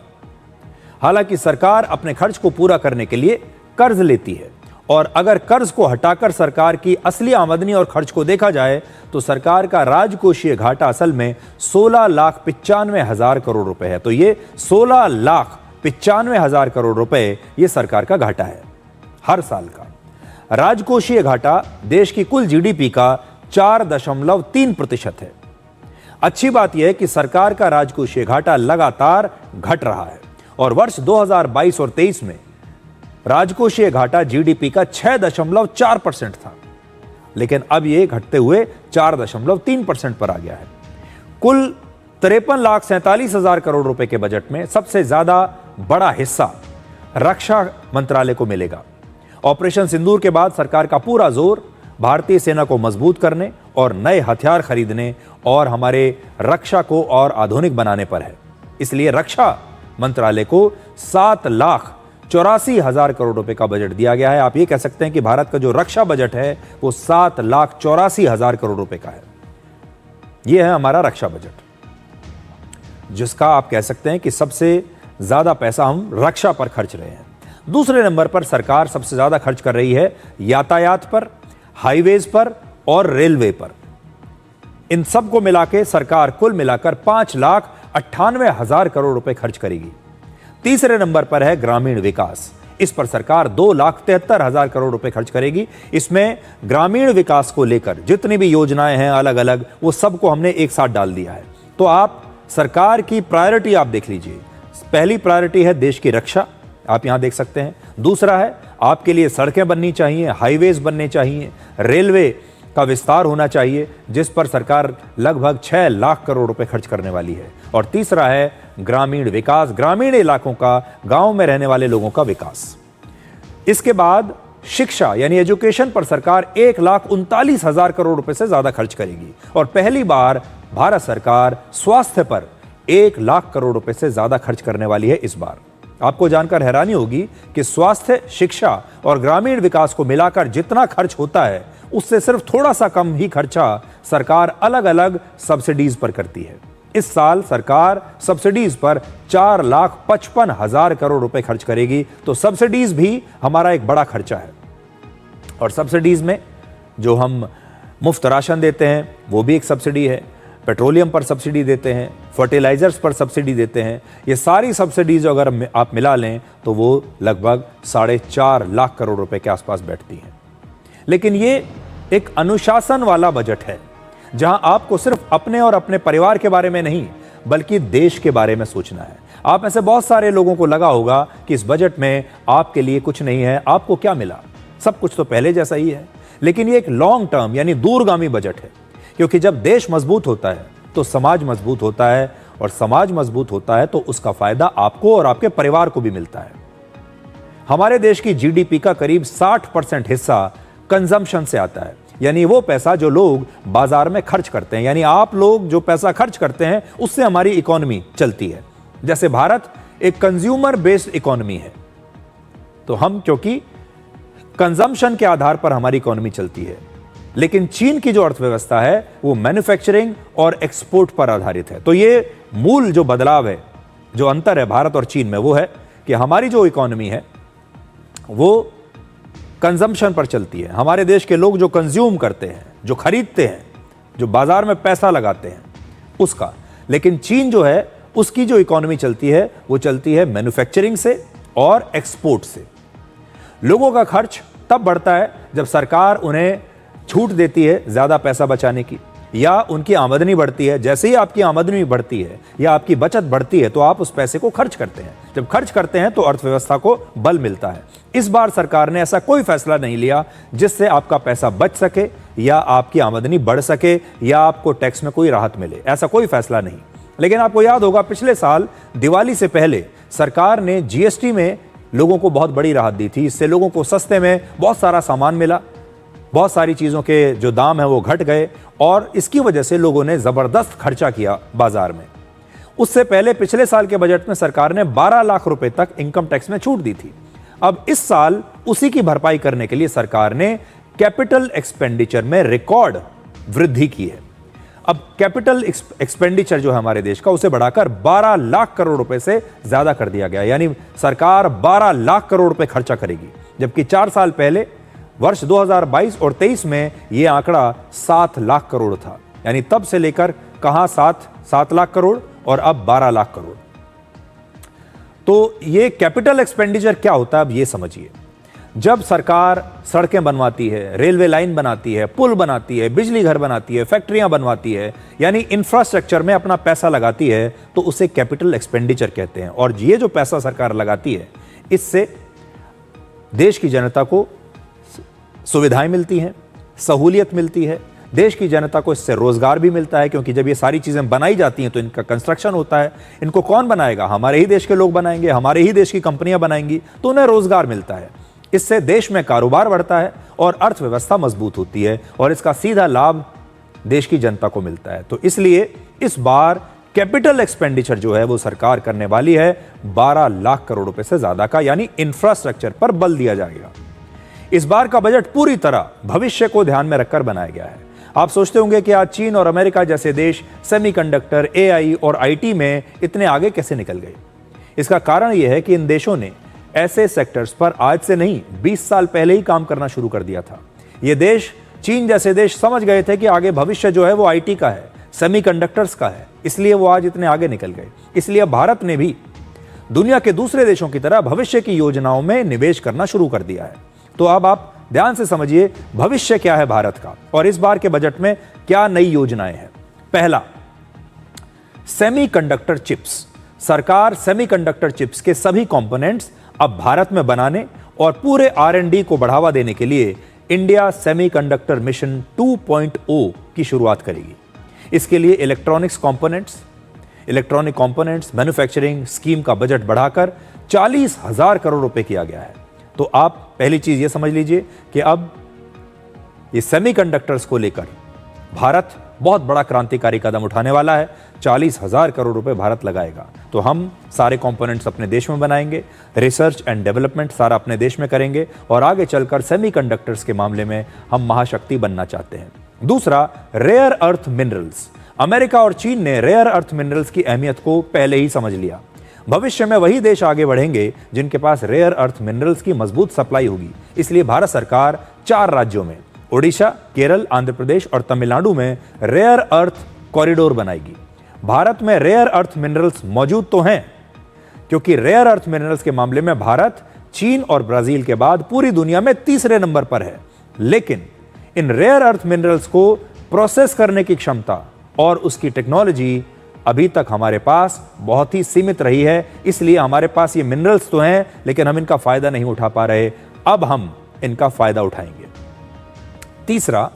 Speaker 1: हालांकि सरकार अपने खर्च को पूरा करने के लिए कर्ज लेती है, और अगर कर्ज को हटाकर सरकार की असली आमदनी और खर्च को देखा जाए तो सरकार का राजकोषीय घाटा असल में 16,95,000 करोड़ रुपए है। तो ये 16,95,000 करोड़ रुपए ये सरकार का घाटा है हर साल का। राजकोषीय घाटा देश की कुल जीडीपी का 4.3% है। अच्छी बात यह है कि सरकार का राजकोषीय घाटा लगातार घट रहा है और वर्ष 2022 और 23 में राजकोषीय घाटा जीडीपी का 6.4% था, लेकिन अब यह घटते हुए 4.3% पर आ गया है। कुल 53,47,000 करोड़ रुपए के बजट में सबसे ज्यादा बड़ा हिस्सा रक्षा मंत्रालय को मिलेगा। ऑपरेशन सिंदूर के बाद सरकार का पूरा जोर भारतीय सेना को मजबूत करने और नए हथियार खरीदने और हमारे रक्षा को और आधुनिक बनाने पर है। इसलिए रक्षा मंत्रालय को 7,84,000 करोड़ रुपए का बजट दिया गया है। आप ये कह सकते हैं कि भारत का जो रक्षा बजट है वो 7,84,000 करोड़ रुपए का है। यह है हमारा रक्षा बजट, जिसका आप कह सकते हैं कि सबसे ज्यादा पैसा हम रक्षा पर खर्च रहे हैं। दूसरे नंबर पर सरकार सबसे ज्यादा खर्च कर रही है यातायात पर, हाईवेज पर और रेलवे पर। इन सब को मिला के सरकार कुल मिलाकर 5,98,000 करोड़ रुपए खर्च करेगी। तीसरे नंबर पर है ग्रामीण विकास। इस पर सरकार 2,73,000 करोड़ रुपए खर्च करेगी। इसमें ग्रामीण विकास को लेकर जितनी भी योजनाएं हैं अलग अलग, वो सबको हमने एक साथ डाल दिया है। तो आप सरकार की प्रायोरिटी आप देख लीजिए। पहली प्रायोरिटी है देश की रक्षा, आप यहां देख सकते हैं। दूसरा है आपके लिए सड़कें बननी चाहिए, हाईवेज बनने चाहिए, रेलवे का विस्तार होना चाहिए, जिस पर सरकार लगभग 6 लाख करोड़ रुपए खर्च करने वाली है। और तीसरा है ग्रामीण विकास, ग्रामीण इलाकों का, गांव में रहने वाले लोगों का विकास। इसके बाद शिक्षा यानी एजुकेशन पर सरकार 1,39,000 करोड़ रुपए से ज्यादा खर्च करेगी। और पहली बार भारत सरकार स्वास्थ्य पर 1 लाख करोड़ रुपए से ज्यादा खर्च करने वाली है इस बार। आपको जानकर हैरानी होगी कि स्वास्थ्य, शिक्षा और ग्रामीण विकास को मिलाकर जितना खर्च होता है उससे सिर्फ थोड़ा सा कम ही खर्चा सरकार अलग अलग सब्सिडीज पर करती है। इस साल सरकार सब्सिडीज पर 4,55,000 करोड़ रुपए खर्च करेगी। तो सब्सिडीज भी हमारा एक बड़ा खर्चा है। और सब्सिडीज में जो हम मुफ्त राशन देते हैं वो भी एक सब्सिडी है, पेट्रोलियम पर सब्सिडी देते हैं, फर्टिलाइजर्स पर सब्सिडी देते हैं। ये सारी सब्सिडीज अगर आप मिला लें तो वो लगभग 4.5 लाख करोड़ रुपए के आसपास बैठती हैं। लेकिन ये एक अनुशासन वाला बजट है, जहां आपको सिर्फ अपने और अपने परिवार के बारे में नहीं बल्कि देश के बारे में सोचना है। आप में से बहुत सारे लोगों को लगा होगा कि इस बजट में आपके लिए कुछ नहीं है, आपको क्या मिला, सब कुछ तो पहले जैसा ही है। लेकिन ये एक लॉन्ग टर्म यानी दूरगामी बजट है, क्योंकि जब देश मजबूत होता है तो समाज मजबूत होता है, और समाज मजबूत होता है तो उसका फायदा आपको और आपके परिवार को भी मिलता है। हमारे देश की जीडीपी का करीब 60% हिस्सा कंजम्पशन से आता है, यानी वो पैसा जो लोग बाजार में खर्च करते हैं, यानी आप लोग जो पैसा खर्च करते हैं उससे हमारी इकोनॉमी चलती है। जैसे भारत एक कंज्यूमर बेस्ड इकोनॉमी है, तो हम क्योंकि कंजम्पशन के आधार पर हमारी इकोनॉमी चलती है। लेकिन चीन की जो अर्थव्यवस्था है वो मैन्युफैक्चरिंग और एक्सपोर्ट पर आधारित है। तो ये मूल जो बदलाव है, जो अंतर है भारत और चीन में, वो है कि हमारी जो इकोनॉमी है वो कंजम्पशन पर चलती है। हमारे देश के लोग जो कंज्यूम करते हैं, जो खरीदते हैं, जो बाजार में पैसा लगाते हैं उसका। लेकिन चीन जो है उसकी जो इकोनॉमी चलती है वो चलती है मैन्युफैक्चरिंग से और एक्सपोर्ट से। लोगों का खर्च तब बढ़ता है जब सरकार उन्हें छूट देती है ज्यादा पैसा बचाने की, या उनकी आमदनी बढ़ती है। जैसे ही आपकी आमदनी बढ़ती है या आपकी बचत बढ़ती है तो आप उस पैसे को खर्च करते हैं। जब खर्च करते हैं तो अर्थव्यवस्था को बल मिलता है। इस बार सरकार ने ऐसा कोई फैसला नहीं लिया जिससे आपका पैसा बच सके या आपकी आमदनी बढ़ सके या आपको टैक्स में कोई राहत मिले, ऐसा कोई फैसला नहीं। लेकिन आपको याद होगा पिछले साल दिवाली से पहले सरकार ने जीएसटी में लोगों को बहुत बड़ी राहत दी थी। इससे लोगों को सस्ते में बहुत सारा सामान मिला, बहुत सारी चीज़ों के जो दाम है वो घट गए, और इसकी वजह से लोगों ने ज़बरदस्त खर्चा किया बाजार में। उससे पहले पिछले साल के बजट में सरकार ने 12 लाख रुपए तक इनकम टैक्स में छूट दी थी। अब इस साल उसी की भरपाई करने के लिए सरकार ने कैपिटल एक्सपेंडिचर में रिकॉर्ड वृद्धि की है। अब कैपिटल एक्सपेंडिचर जो है हमारे देश का, उसे बढ़ाकर 12 लाख करोड़ रुपए से ज्यादा कर दिया गया, यानी सरकार 12 लाख करोड़ रुपए खर्चा करेगी। जबकि 4 साल पहले वर्ष 2022 और 23 में यह आंकड़ा 7 लाख करोड़ था। यानी तब से लेकर कहां 7 लाख करोड़ और अब 12 लाख करोड़। तो ये कैपिटल एक्सपेंडिचर क्या होता है अब ये समझिए। जब सरकार सड़कें बनवाती है, रेलवे लाइन बनाती है, पुल बनाती है, बिजली घर बनाती है, फैक्ट्रियां बनवाती है, यानी इंफ्रास्ट्रक्चर में अपना पैसा लगाती है, तो उसे कैपिटल एक्सपेंडिचर कहते हैं। और ये जो पैसा सरकार लगाती है, इससे देश की जनता को सुविधाएं मिलती हैं, सहूलियत मिलती है, देश की जनता को इससे रोजगार भी मिलता है, क्योंकि जब ये सारी चीजें बनाई जाती हैं तो इनका कंस्ट्रक्शन होता है। इनको कौन बनाएगा? हमारे ही देश के लोग बनाएंगे, हमारे ही देश की कंपनियां बनाएंगी, तो उन्हें रोजगार मिलता है। इससे देश में कारोबार बढ़ता है और अर्थव्यवस्था मजबूत होती है, और इसका सीधा लाभ देश की जनता को मिलता है। तो इसलिए इस बार कैपिटल एक्सपेंडिचर जो है वो सरकार करने वाली है 12 लाख करोड़ रुपए से ज्यादा का, यानी इंफ्रास्ट्रक्चर पर बल दिया जाएगा। इस बार का बजट पूरी तरह भविष्य को ध्यान में रखकर बनाया गया है। आप सोचते होंगे कि आज चीन और अमेरिका जैसे देश सेमीकंडक्टर, एआई और आईटी में इतने आगे कैसे निकल गए। इसका कारण यह है कि इन देशों ने ऐसे सेक्टर्स पर आज से नहीं 20 साल पहले ही काम करना शुरू कर दिया था। ये देश, चीन जैसे देश, समझ गए थे कि आगे भविष्य जो है वो आईटी का है, सेमीकंडक्टर्स का है, इसलिए वो आज इतने आगे निकल गए। इसलिए भारत ने भी दुनिया के दूसरे देशों की तरह भविष्य की योजनाओं में निवेश करना शुरू कर दिया है। तो अब आप ध्यान से समझिए भविष्य क्या है भारत का, और इस बार के बजट में क्या नई योजनाएं हैं। पहला, सेमीकंडक्टर चिप्स। सरकार सेमीकंडक्टर चिप्स के सभी कंपोनेंट्स अब भारत में बनाने और पूरे R&D को बढ़ावा देने के लिए इंडिया सेमीकंडक्टर मिशन 2.0 की शुरुआत करेगी। इसके लिए इलेक्ट्रॉनिक कंपोनेंट्स मैन्युफैक्चरिंग स्कीम का बजट बढ़ाकर 40,000 करोड़ रुपए किया गया है। तो आप पहली चीज ये समझ लीजिए कि अब ये सेमीकंडक्टर्स को लेकर भारत बहुत बड़ा क्रांतिकारी कदम उठाने वाला है। 40,000 करोड़ रुपए भारत लगाएगा। तो हम सारे कंपोनेंट्स अपने देश में बनाएंगे, रिसर्च एंड डेवलपमेंट सारा अपने देश में करेंगे, और आगे चलकर सेमीकंडक्टर्स के मामले में हम महाशक्ति बनना चाहते हैं। दूसरा, रेयर अर्थ मिनरल्स। अमेरिका और चीन ने रेयर अर्थ मिनरल्स की अहमियत को पहले ही समझ लिया। भविष्य में वही देश आगे बढ़ेंगे जिनके पास रेयर अर्थ मिनरल्स की मजबूत सप्लाई होगी। इसलिए भारत सरकार 4 राज्यों में, ओडिशा, केरल, आंध्र प्रदेश और तमिलनाडु में रेयर अर्थ कॉरिडोर बनाएगी। भारत में रेयर अर्थ मिनरल्स मौजूद तो हैं, क्योंकि रेयर अर्थ मिनरल्स के मामले में भारत चीन और ब्राजील के बाद पूरी दुनिया में तीसरे नंबर पर है। लेकिन इन रेयर अर्थ मिनरल्स को प्रोसेस करने की क्षमता और उसकी टेक्नोलॉजी अभी तक हमारे पास बहुत ही सीमित रही है। इसलिए हमारे पास ये मिनरल्स तो हैं, लेकिन हम इनका फायदा नहीं उठा पा रहे। अब हम इनका फायदा उठाएंगे। तीसरा,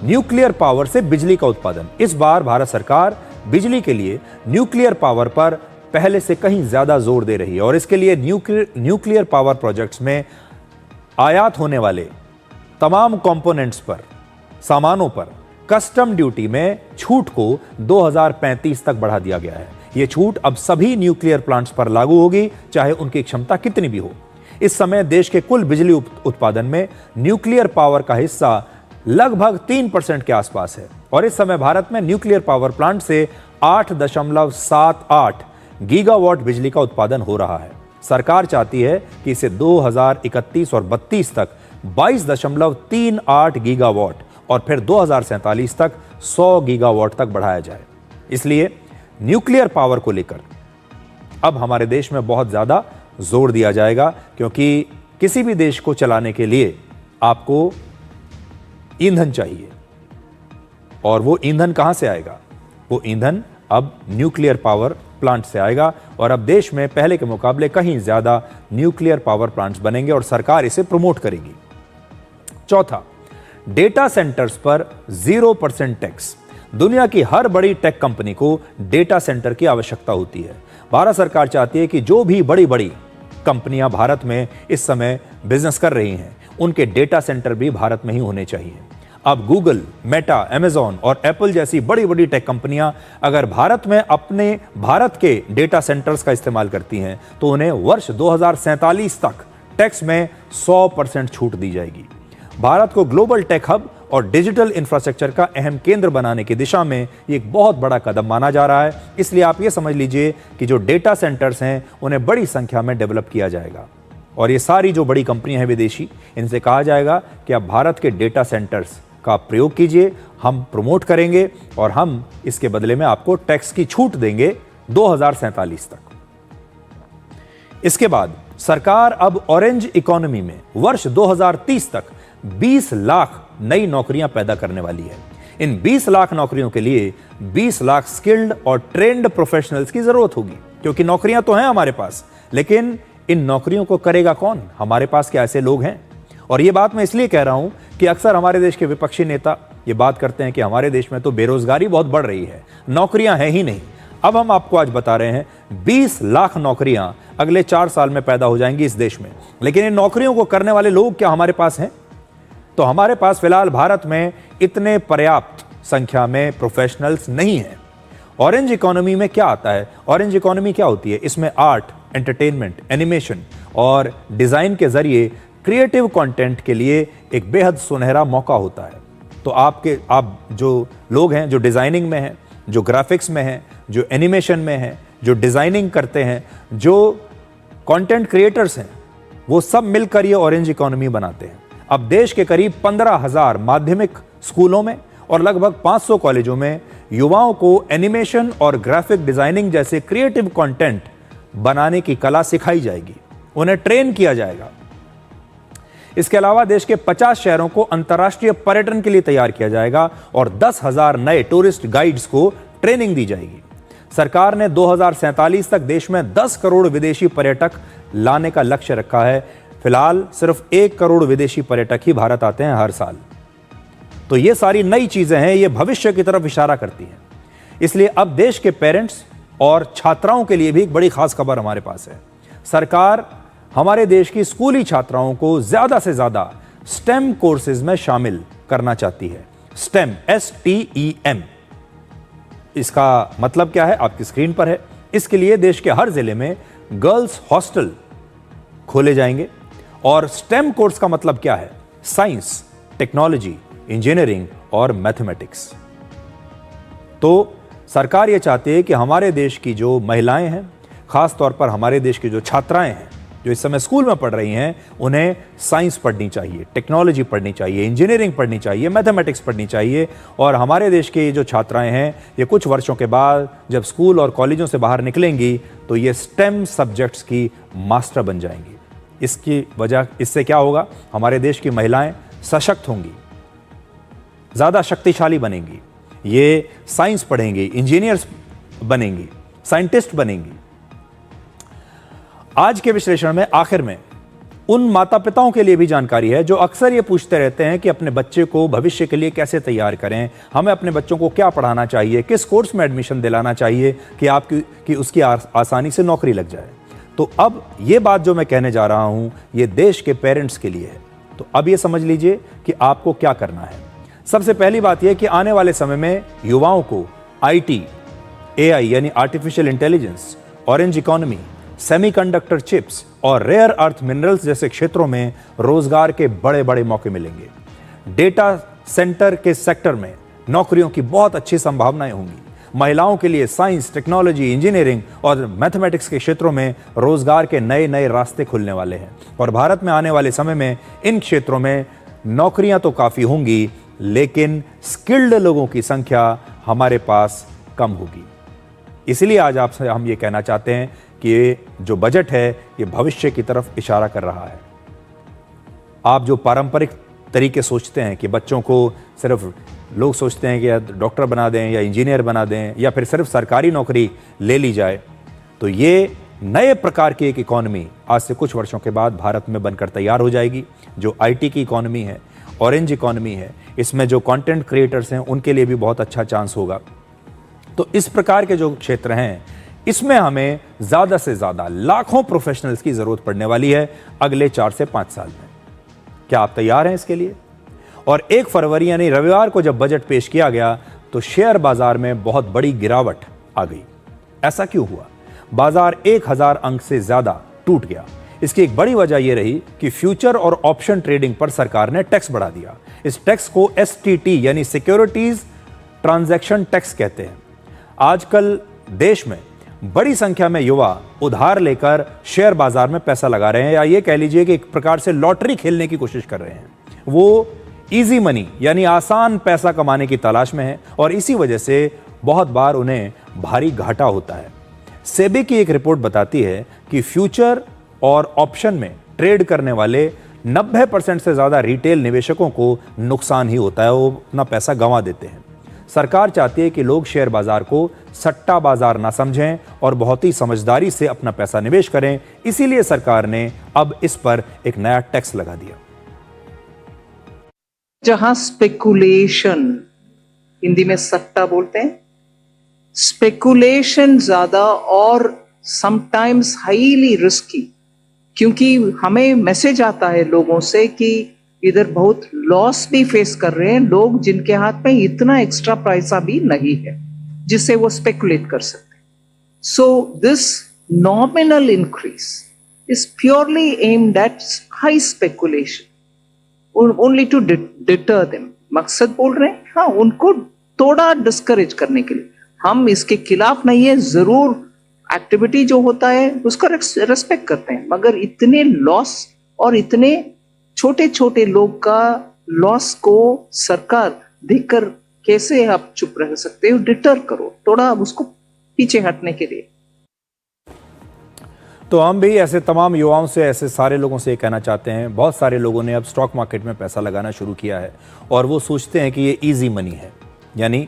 Speaker 1: न्यूक्लियर पावर से बिजली का उत्पादन। इस बार भारत सरकार बिजली के लिए न्यूक्लियर पावर पर पहले से कहीं ज्यादा जोर दे रही है, और इसके लिए न्यूक्लियर पावर प्रोजेक्ट्स में आयात होने वाले तमाम कंपोनेंट्स पर, सामानों पर कस्टम ड्यूटी में छूट को 2035 तक बढ़ा दिया गया है। यह छूट अब सभी न्यूक्लियर प्लांट्स पर लागू होगी, चाहे उनकी क्षमता कितनी भी हो। इस समय देश के कुल बिजली उत्पादन में न्यूक्लियर पावर का हिस्सा लगभग 3% के आसपास है, और इस समय भारत में न्यूक्लियर पावर प्लांट से 8.78 गीगावाट बिजली का उत्पादन हो रहा है। सरकार चाहती है कि इसे 2031 और 32 तक 22.38 गीगावाट और फिर 2047 तक 100 गीगावाट तक बढ़ाया जाए। इसलिए न्यूक्लियर पावर को लेकर अब हमारे देश में बहुत ज्यादा जोर दिया जाएगा, क्योंकि किसी भी देश को चलाने के लिए आपको ईंधन चाहिए, और वो ईंधन कहां से आएगा? वो ईंधन अब न्यूक्लियर पावर प्लांट से आएगा, और अब देश में पहले के मुकाबले कहीं ज्यादा न्यूक्लियर पावर प्लांट्स बनेंगे और सरकार इसे प्रमोट करेगी। चौथा, डेटा सेंटर्स पर 0% टैक्स। दुनिया की हर बड़ी टेक कंपनी को डेटा सेंटर की आवश्यकता होती है। भारत सरकार चाहती है कि जो भी बड़ी बड़ी कंपनियां भारत में इस समय बिजनेस कर रही हैं, उनके डेटा सेंटर भी भारत में ही होने चाहिए। अब गूगल, मेटा, अमेजॉन और एप्पल जैसी बड़ी बड़ी टेक कंपनियां अगर भारत में अपने भारत के डेटा सेंटर्स का इस्तेमाल करती हैं, तो उन्हें वर्ष 2047 तक टैक्स में 100% छूट दी जाएगी। भारत को ग्लोबल टेक हब और डिजिटल इंफ्रास्ट्रक्चर का अहम केंद्र बनाने की दिशा में ये एक बहुत बड़ा कदम माना जा रहा है। इसलिए आप ये समझ लीजिए कि जो डेटा सेंटर्स हैं उन्हें बड़ी संख्या में डेवलप किया जाएगा, और ये सारी जो बड़ी कंपनियां हैं विदेशी, इनसे कहा जाएगा कि आप भारत के डेटा सेंटर्स का प्रयोग कीजिए, हम प्रमोट करेंगे और हम इसके बदले में आपको टैक्स की छूट देंगे 2047 तक। इसके बाद सरकार अब ऑरेंज इकोनॉमी में वर्ष 2030 तक 20 लाख नई नौकरियां पैदा करने वाली है। इन 20 लाख नौकरियों के लिए 20 लाख स्किल्ड और ट्रेंड प्रोफेशनल्स की जरूरत होगी, क्योंकि नौकरियां तो हैं हमारे पास, लेकिन इन नौकरियों को करेगा कौन? हमारे पास क्या ऐसे लोग हैं? और ये बात मैं इसलिए कह रहा हूं कि अक्सर हमारे देश के विपक्षी नेता ये बात करते हैं कि हमारे देश में तो बेरोजगारी बहुत बढ़ रही है, नौकरियां हैं ही नहीं। अब हम आपको आज बता रहे हैं 20 लाख नौकरियां अगले 4 साल में पैदा हो जाएंगी इस देश में। लेकिन इन नौकरियों को करने वाले लोग क्या हमारे पास हैं? तो हमारे पास फिलहाल भारत में इतने पर्याप्त संख्या में प्रोफेशनल्स नहीं हैं। ऑरेंज इकोनॉमी में क्या आता है? ऑरेंज इकोनॉमी क्या होती है? इसमें आर्ट, एंटरटेनमेंट, एनिमेशन और डिजाइन के जरिए क्रिएटिव कंटेंट के लिए एक बेहद सुनहरा मौका होता है। तो आप जो लोग हैं, जो डिजाइनिंग में हैं, जो ग्राफिक्स में हैं, जो एनिमेशन में हैं, जो डिजाइनिंग करते हैं, जो कंटेंट क्रिएटर्स हैं, वो सब मिलकर ये ऑरेंज इकोनॉमी बनाते हैं। अब देश के करीब 15,000 माध्यमिक स्कूलों में और लगभग 500 कॉलेजों में युवाओं को एनिमेशन और ग्राफिक डिजाइनिंग जैसे क्रिएटिव कंटेंट बनाने की कला सिखाई जाएगी, उन्हें ट्रेन किया जाएगा। इसके अलावा देश के 50 शहरों को अंतर्राष्ट्रीय पर्यटन के लिए तैयार किया जाएगा और 10,000 नए टूरिस्ट गाइड्स को ट्रेनिंग दी जाएगी। सरकार ने 2047 तक देश में 10 करोड़ विदेशी पर्यटक लाने का लक्ष्य रखा है। फिलहाल सिर्फ 1 करोड़ विदेशी पर्यटक ही भारत आते हैं हर साल। तो ये सारी नई चीजें हैं, ये भविष्य की तरफ इशारा करती हैं। इसलिए अब देश के पेरेंट्स और छात्राओं के लिए भी एक बड़ी खास खबर हमारे पास है। सरकार हमारे देश की स्कूली छात्राओं को ज्यादा से ज्यादा स्टेम कोर्सेज में शामिल करना चाहती है। स्टेम, STEM, इसका मतलब क्या है आपकी स्क्रीन पर है। इसके लिए देश के हर जिले में गर्ल्स हॉस्टल खोले जाएंगे। और स्टेम कोर्स का मतलब क्या है? साइंस, टेक्नोलॉजी, इंजीनियरिंग और मैथमेटिक्स। तो सरकार यह चाहती है कि हमारे देश की जो महिलाएं हैं, खास तौर पर हमारे देश की जो छात्राएं हैं जो इस समय स्कूल में पढ़ रही हैं, उन्हें साइंस पढ़नी चाहिए, टेक्नोलॉजी पढ़नी चाहिए, इंजीनियरिंग पढ़नी चाहिए, मैथमेटिक्स पढ़नी चाहिए। और हमारे देश के जो छात्राएं हैं, ये कुछ वर्षों के बाद जब स्कूल और कॉलेजों से बाहर निकलेंगी तो ये स्टेम सब्जेक्ट्स की मास्टर बन जाएंगी। इसकी वजह, इससे क्या होगा? हमारे देश की महिलाएं सशक्त होंगी, ज़्यादा शक्तिशाली बनेंगी, ये साइंस पढ़ेंगी, इंजीनियर्स बनेंगी, साइंटिस्ट बनेंगी। आज के विश्लेषण में आखिर में उन माता पिताओं के लिए भी जानकारी है जो अक्सर ये पूछते रहते हैं कि अपने बच्चे को भविष्य के लिए कैसे तैयार करें, हमें अपने बच्चों को क्या पढ़ाना चाहिए, किस कोर्स में एडमिशन दिलाना चाहिए कि उसकी आसानी से नौकरी लग जाए। तो अब ये बात जो मैं कहने जा रहा हूं, ये देश के पेरेंट्स के लिए है। तो अब ये समझ लीजिए कि आपको क्या करना है। सबसे पहली बात यह कि आने वाले समय में युवाओं को IT, AI यानी artificial intelligence, orange economy, semiconductor chips और रेयर अर्थ मिनरल्स जैसे क्षेत्रों में रोजगार के बड़े बड़े मौके मिलेंगे। डेटा सेंटर के सेक्टर में नौकरियों की बहुत अच्छी संभावनाएं होंगी। महिलाओं के लिए साइंस, टेक्नोलॉजी, इंजीनियरिंग और मैथमेटिक्स के क्षेत्रों में रोजगार के नए नए रास्ते खुलने वाले हैं। और भारत में आने वाले समय में इन क्षेत्रों में नौकरियां तो काफी होंगी, लेकिन स्किल्ड लोगों की संख्या हमारे पास कम होगी। इसलिए आज आपसे हम ये कहना चाहते हैं कि ये जो बजट है, ये भविष्य की तरफ इशारा कर रहा है। आप जो पारंपरिक तरीके सोचते हैं कि बच्चों को सिर्फ लोग सोचते हैं कि या डॉक्टर बना दें या इंजीनियर बना दें या फिर सिर्फ सरकारी नौकरी ले ली जाए, तो ये नए प्रकार की एक इकोनॉमी आज से कुछ वर्षों के बाद भारत में बनकर तैयार हो जाएगी। जो IT की इकोनॉमी है, ऑरेंज इकोनॉमी है, इसमें जो कंटेंट क्रिएटर्स हैं उनके लिए भी बहुत अच्छा चांस होगा। तो इस प्रकार के जो क्षेत्र हैं, इसमें हमें ज्यादा से ज्यादा लाखों प्रोफेशनल्स की जरूरत पड़ने वाली है अगले 4 से 5 साल में। क्या आप तैयार हैं इसके लिए? और 1 फरवरी यानी रविवार को जब बजट पेश किया गया तो शेयर बाजार में बहुत बड़ी गिरावट आ गई। ऐसा क्यों हुआ? बाजार 1000 अंक से ज्यादा टूट गया। इसकी एक बड़ी वजह यह रही कि फ्यूचर और ऑप्शन ट्रेडिंग पर सरकार ने टैक्स बढ़ा दिया। इस टैक्स को STT यानी सिक्योरिटीज ट्रांजैक्शन टैक्स कहते हैं। आजकल देश में बड़ी संख्या में युवा उधार लेकर शेयर बाजार में पैसा लगा रहे हैं, या ये कह लीजिए कि एक प्रकार से लॉटरी खेलने की कोशिश कर रहे हैं। वो इजी मनी यानी आसान पैसा कमाने की तलाश में है और इसी वजह से बहुत बार उन्हें भारी घाटा होता है। सेबी की एक रिपोर्ट बताती है कि फ्यूचर और ऑप्शन में ट्रेड करने वाले 90% से ज़्यादा रिटेल निवेशकों को नुकसान ही होता है, वो अपना पैसा गंवा देते हैं। सरकार चाहती है कि लोग शेयर बाजार को सट्टा बाजार ना समझें और बहुत ही समझदारी से अपना पैसा निवेश करें। इसीलिए सरकार ने अब इस पर एक नया टैक्स लगा दिया।
Speaker 7: जहां स्पेकुलेशन, हिंदी में सट्टा बोलते हैं, स्पेकुलेशन ज्यादा और समटाइम्स हाईली रिस्की, क्योंकि हमें मैसेज आता है लोगों से कि इधर बहुत लॉस भी फेस कर रहे हैं लोग जिनके हाथ में इतना एक्स्ट्रा पैसा भी नहीं है जिससे वो स्पेकुलेट कर सकते हैं। So this nominal increase is purely aimed at high speculation only to deter them. मकसद बोल रहे हैं, हाँ, उनको थोड़ा डिस्करेज करने के लिए। हम इसके खिलाफ नहीं है, जरूर एक्टिविटी जो होता है उसका रेस्पेक्ट करते हैं, मगर इतने लॉस और इतने छोटे छोटे लोग का लॉस को सरकार देखकर कैसे आप चुप रह सकते हो? डिटर करो थोड़ा उसको पीछे हटने के लिए।
Speaker 1: तो हम भी ऐसे तमाम युवाओं से, ऐसे सारे लोगों से ये कहना चाहते हैं, बहुत सारे लोगों ने अब स्टॉक मार्केट में पैसा लगाना शुरू किया है और वो सोचते हैं कि ये इजी मनी है, यानी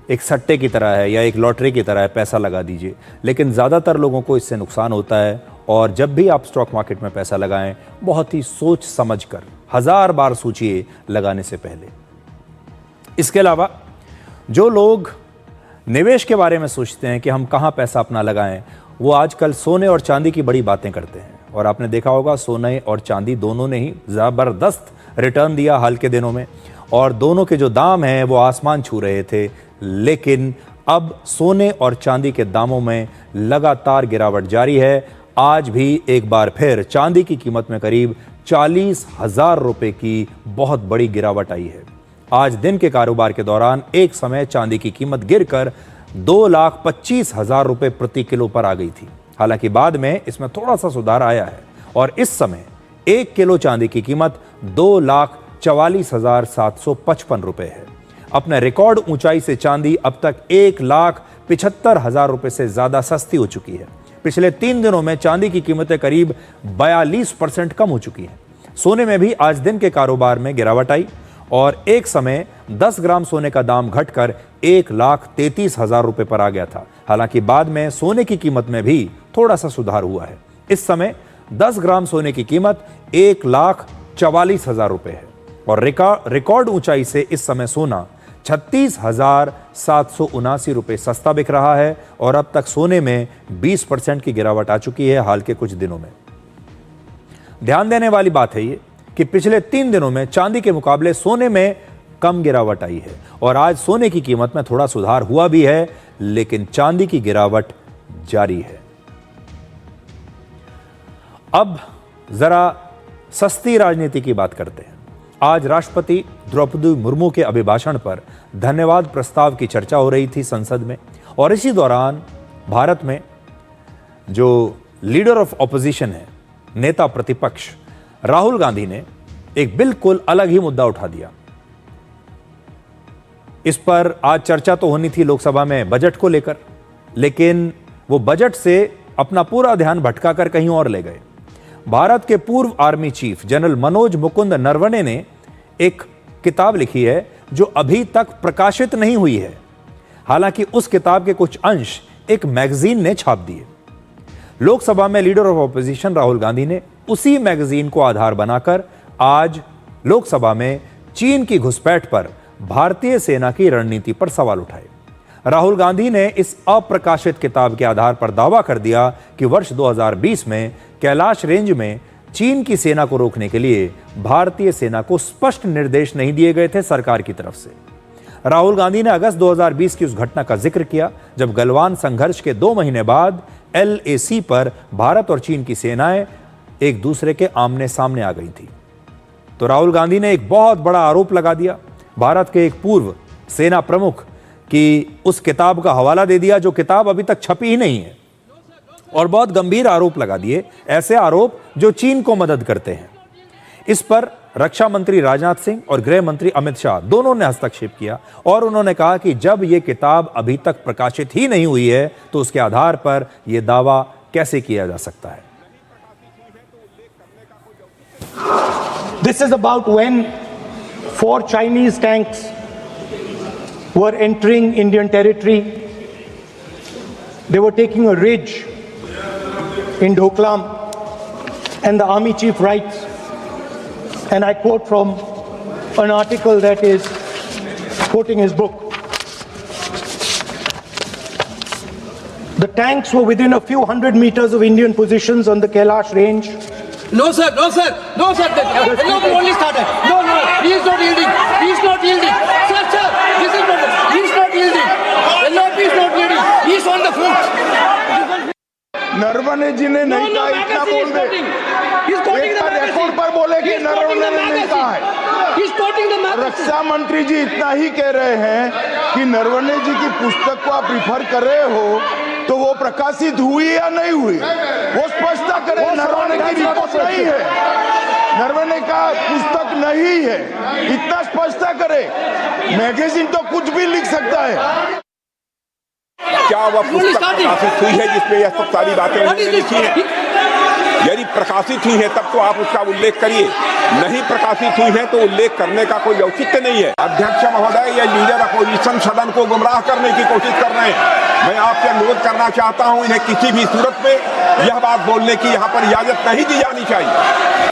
Speaker 1: एक सट्टे की तरह है या एक लॉटरी की तरह है, पैसा लगा दीजिए। लेकिन ज़्यादातर लोगों को इससे नुकसान होता है और जब भी आप स्टॉक मार्केट में पैसा लगाएं, बहुत ही सोच समझ कर 1000 बार सोचिए लगाने से पहले। इसके अलावा जो लोग निवेश के बारे में सोचते हैं कि हम कहाँ पैसा अपना लगाएं, वो आजकल सोने और चांदी की बड़ी बातें करते हैं। और आपने देखा होगा सोने और चांदी दोनों ने ही ज़बरदस्त रिटर्न दिया हाल के दिनों में, और दोनों के जो दाम हैं वो आसमान छू रहे थे। लेकिन अब सोने और चांदी के दामों में लगातार गिरावट जारी है। आज भी एक बार फिर चांदी की कीमत में करीब 40,000 रुपये की बहुत बड़ी गिरावट आई है। आज दिन के कारोबार के दौरान एक समय चांदी की कीमत गिरकर 2,25,000 रुपये प्रति किलो पर आ गई थी। हालांकि बाद में इसमें थोड़ा सा सुधार आया है और इस समय 1 किलो चांदी की कीमत 2,44,755 रुपये है। अपने रिकॉर्ड ऊंचाई से चांदी अब तक 1,75,000 रुपये से ज्यादा सस्ती हो चुकी है। पिछले 3 दिनों में चांदी की कीमतें करीब 42% कम हो चुकी हैं। सोने में भी आज दिन के कारोबार में गिरावट आई और एक समय 10 ग्राम सोने का दाम घटकर 1,33,000 रुपये पर आ गया था। हालांकि बाद में सोने की कीमत में भी थोड़ा सा सुधार हुआ है। इस समय 10 ग्राम सोने की कीमत 1,44,000 रुपये है और रिकॉर्ड ऊंचाई से इस समय सोना 36,779 रुपये सस्ता बिक रहा है और अब तक सोने में 20% की गिरावट आ चुकी है हाल के कुछ दिनों में। ध्यान देने वाली बात है ये कि पिछले 3 दिनों में चांदी के मुकाबले सोने में कम गिरावट आई है और आज सोने की कीमत में थोड़ा सुधार हुआ भी है, लेकिन चांदी की गिरावट जारी है। अब जरा सस्ती राजनीति की बात करते हैं। आज राष्ट्रपति द्रौपदी मुर्मू के अभिभाषण पर धन्यवाद प्रस्ताव की चर्चा हो रही थी संसद में और इसी दौरान भारत में जो लीडर ऑफ ऑपोजिशन है, नेता प्रतिपक्ष राहुल गांधी ने एक बिल्कुल अलग ही मुद्दा उठा दिया। इस पर आज चर्चा तो होनी थी लोकसभा में बजट को लेकर, लेकिन वो बजट से अपना पूरा ध्यान भटकाकर कहीं और ले गए। भारत के पूर्व army chief general Manoj Mukund Naravane ने एक किताब लिखी है जो अभी तक प्रकाशित नहीं हुई है। हालांकि उस किताब के कुछ अंश एक मैगजीन ने छाप दिए। लोकसभा में leader of opposition Rahul Gandhi ने उसी मैगजीन को आधार बनाकर आज लोकसभा में चीन की घुसपैठ पर भारतीय सेना की रणनीति पर सवाल उठाए। राहुल गांधी ने इस अप्रकाशित किताब के आधार पर दावा कर दिया कि वर्ष 2020 में कैलाश रेंज में चीन की सेना को रोकने के लिए भारतीय सेना को स्पष्ट निर्देश नहीं दिए गए थे सरकार की तरफ से। राहुल गांधी ने अगस्त 2020 की उस घटना का जिक्र किया जब गलवान संघर्ष के 2 महीने बाद LAC पर भारत और चीन की सेनाएं एक दूसरे के आमने सामने आ गई थी। तो राहुल गांधी ने एक बहुत बड़ा आरोप लगा दिया भारत के एक पूर्व सेना प्रमुख की उस किताब का हवाला दे दिया जो किताब अभी तक छपी ही नहीं है, और बहुत गंभीर आरोप लगा दिए, ऐसे आरोप जो चीन को मदद करते हैं। इस पर रक्षा मंत्री राजनाथ सिंह और गृह मंत्री अमित शाह दोनों ने हस्तक्षेप किया और उन्होंने कहा कि जब यह किताब अभी तक प्रकाशित ही नहीं हुई है तो उसके आधार पर यह दावा कैसे किया जा सकता है।
Speaker 8: This is about when 4 Chinese tanks were entering Indian territory. They were taking a ridge in Doklam, and the army chief writes, and I quote from an article that is quoting his book. The tanks were within a few hundred meters of Indian positions on the Kailash range.
Speaker 9: No, sir, no, sir, no, sir. No, only started. No, no, he is not yielding. He is not yielding. Sir, sir, this is not. He is not yielding. LOP is not yielding. He is on the foot.
Speaker 10: Naravane जी ने नहीं कहा, इतना बोल दे। रिकॉर्ड पर बोले कि नरवणे ने नहीं कहा है। रक्षा मंत्री जी इतना ही कह रहे हैं कि नरवणे जी की पुस्तक को आप रिफर कर रहे हो, तो वो प्रकाशित हुई या नहीं हुई, वो स्पष्टता करें। नरवणे की रिपोर्ट नहीं है, नरवणे का पुस्तक नहीं है, इतना स्पष्टता करे। मैगजीन तो कुछ भी लिख सकता है।
Speaker 11: क्या वह पुस्तक प्रकाशित हुई है जिसमें यह सब सारी बातें उन्होंने लिखी हैं? यदि प्रकाशित हुई है तब तो आप उसका उल्लेख करिए, नहीं प्रकाशित हुई है तो उल्लेख करने का कोई औचित्य नहीं है। अध्यक्ष महोदय, ये लीडर अपोजिशन सदन को गुमराह करने की कोशिश कर रहे हैं। मैं आपसे अनुरोध करना चाहता हूं, इन्हें किसी भी सूरत में यह बात बोलने की यहाँ पर इजाजत नहीं दी जानी चाहिए।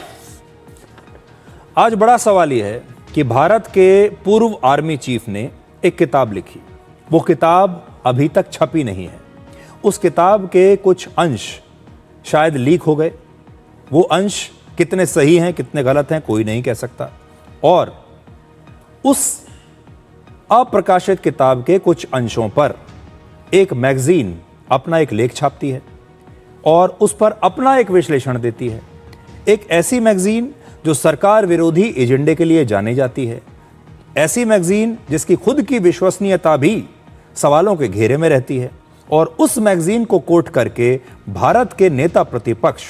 Speaker 1: आज बड़ा सवाल यह है कि भारत के पूर्व आर्मी चीफ ने एक किताब लिखी, वो किताब अभी तक छपी नहीं है। उस किताब के कुछ अंश शायद लीक हो गए, वो अंश कितने सही हैं कितने गलत हैं कोई नहीं कह सकता। और उस अप्रकाशित किताब के कुछ अंशों पर एक मैगजीन अपना एक लेख छापती है और उस पर अपना एक विश्लेषण देती है। एक ऐसी मैगजीन जो सरकार विरोधी एजेंडे के लिए जानी जाती है, ऐसी मैगजीन जिसकी खुद की विश्वसनीयता भी सवालों के घेरे में रहती है, और उस मैगजीन को कोट करके भारत के नेता प्रतिपक्ष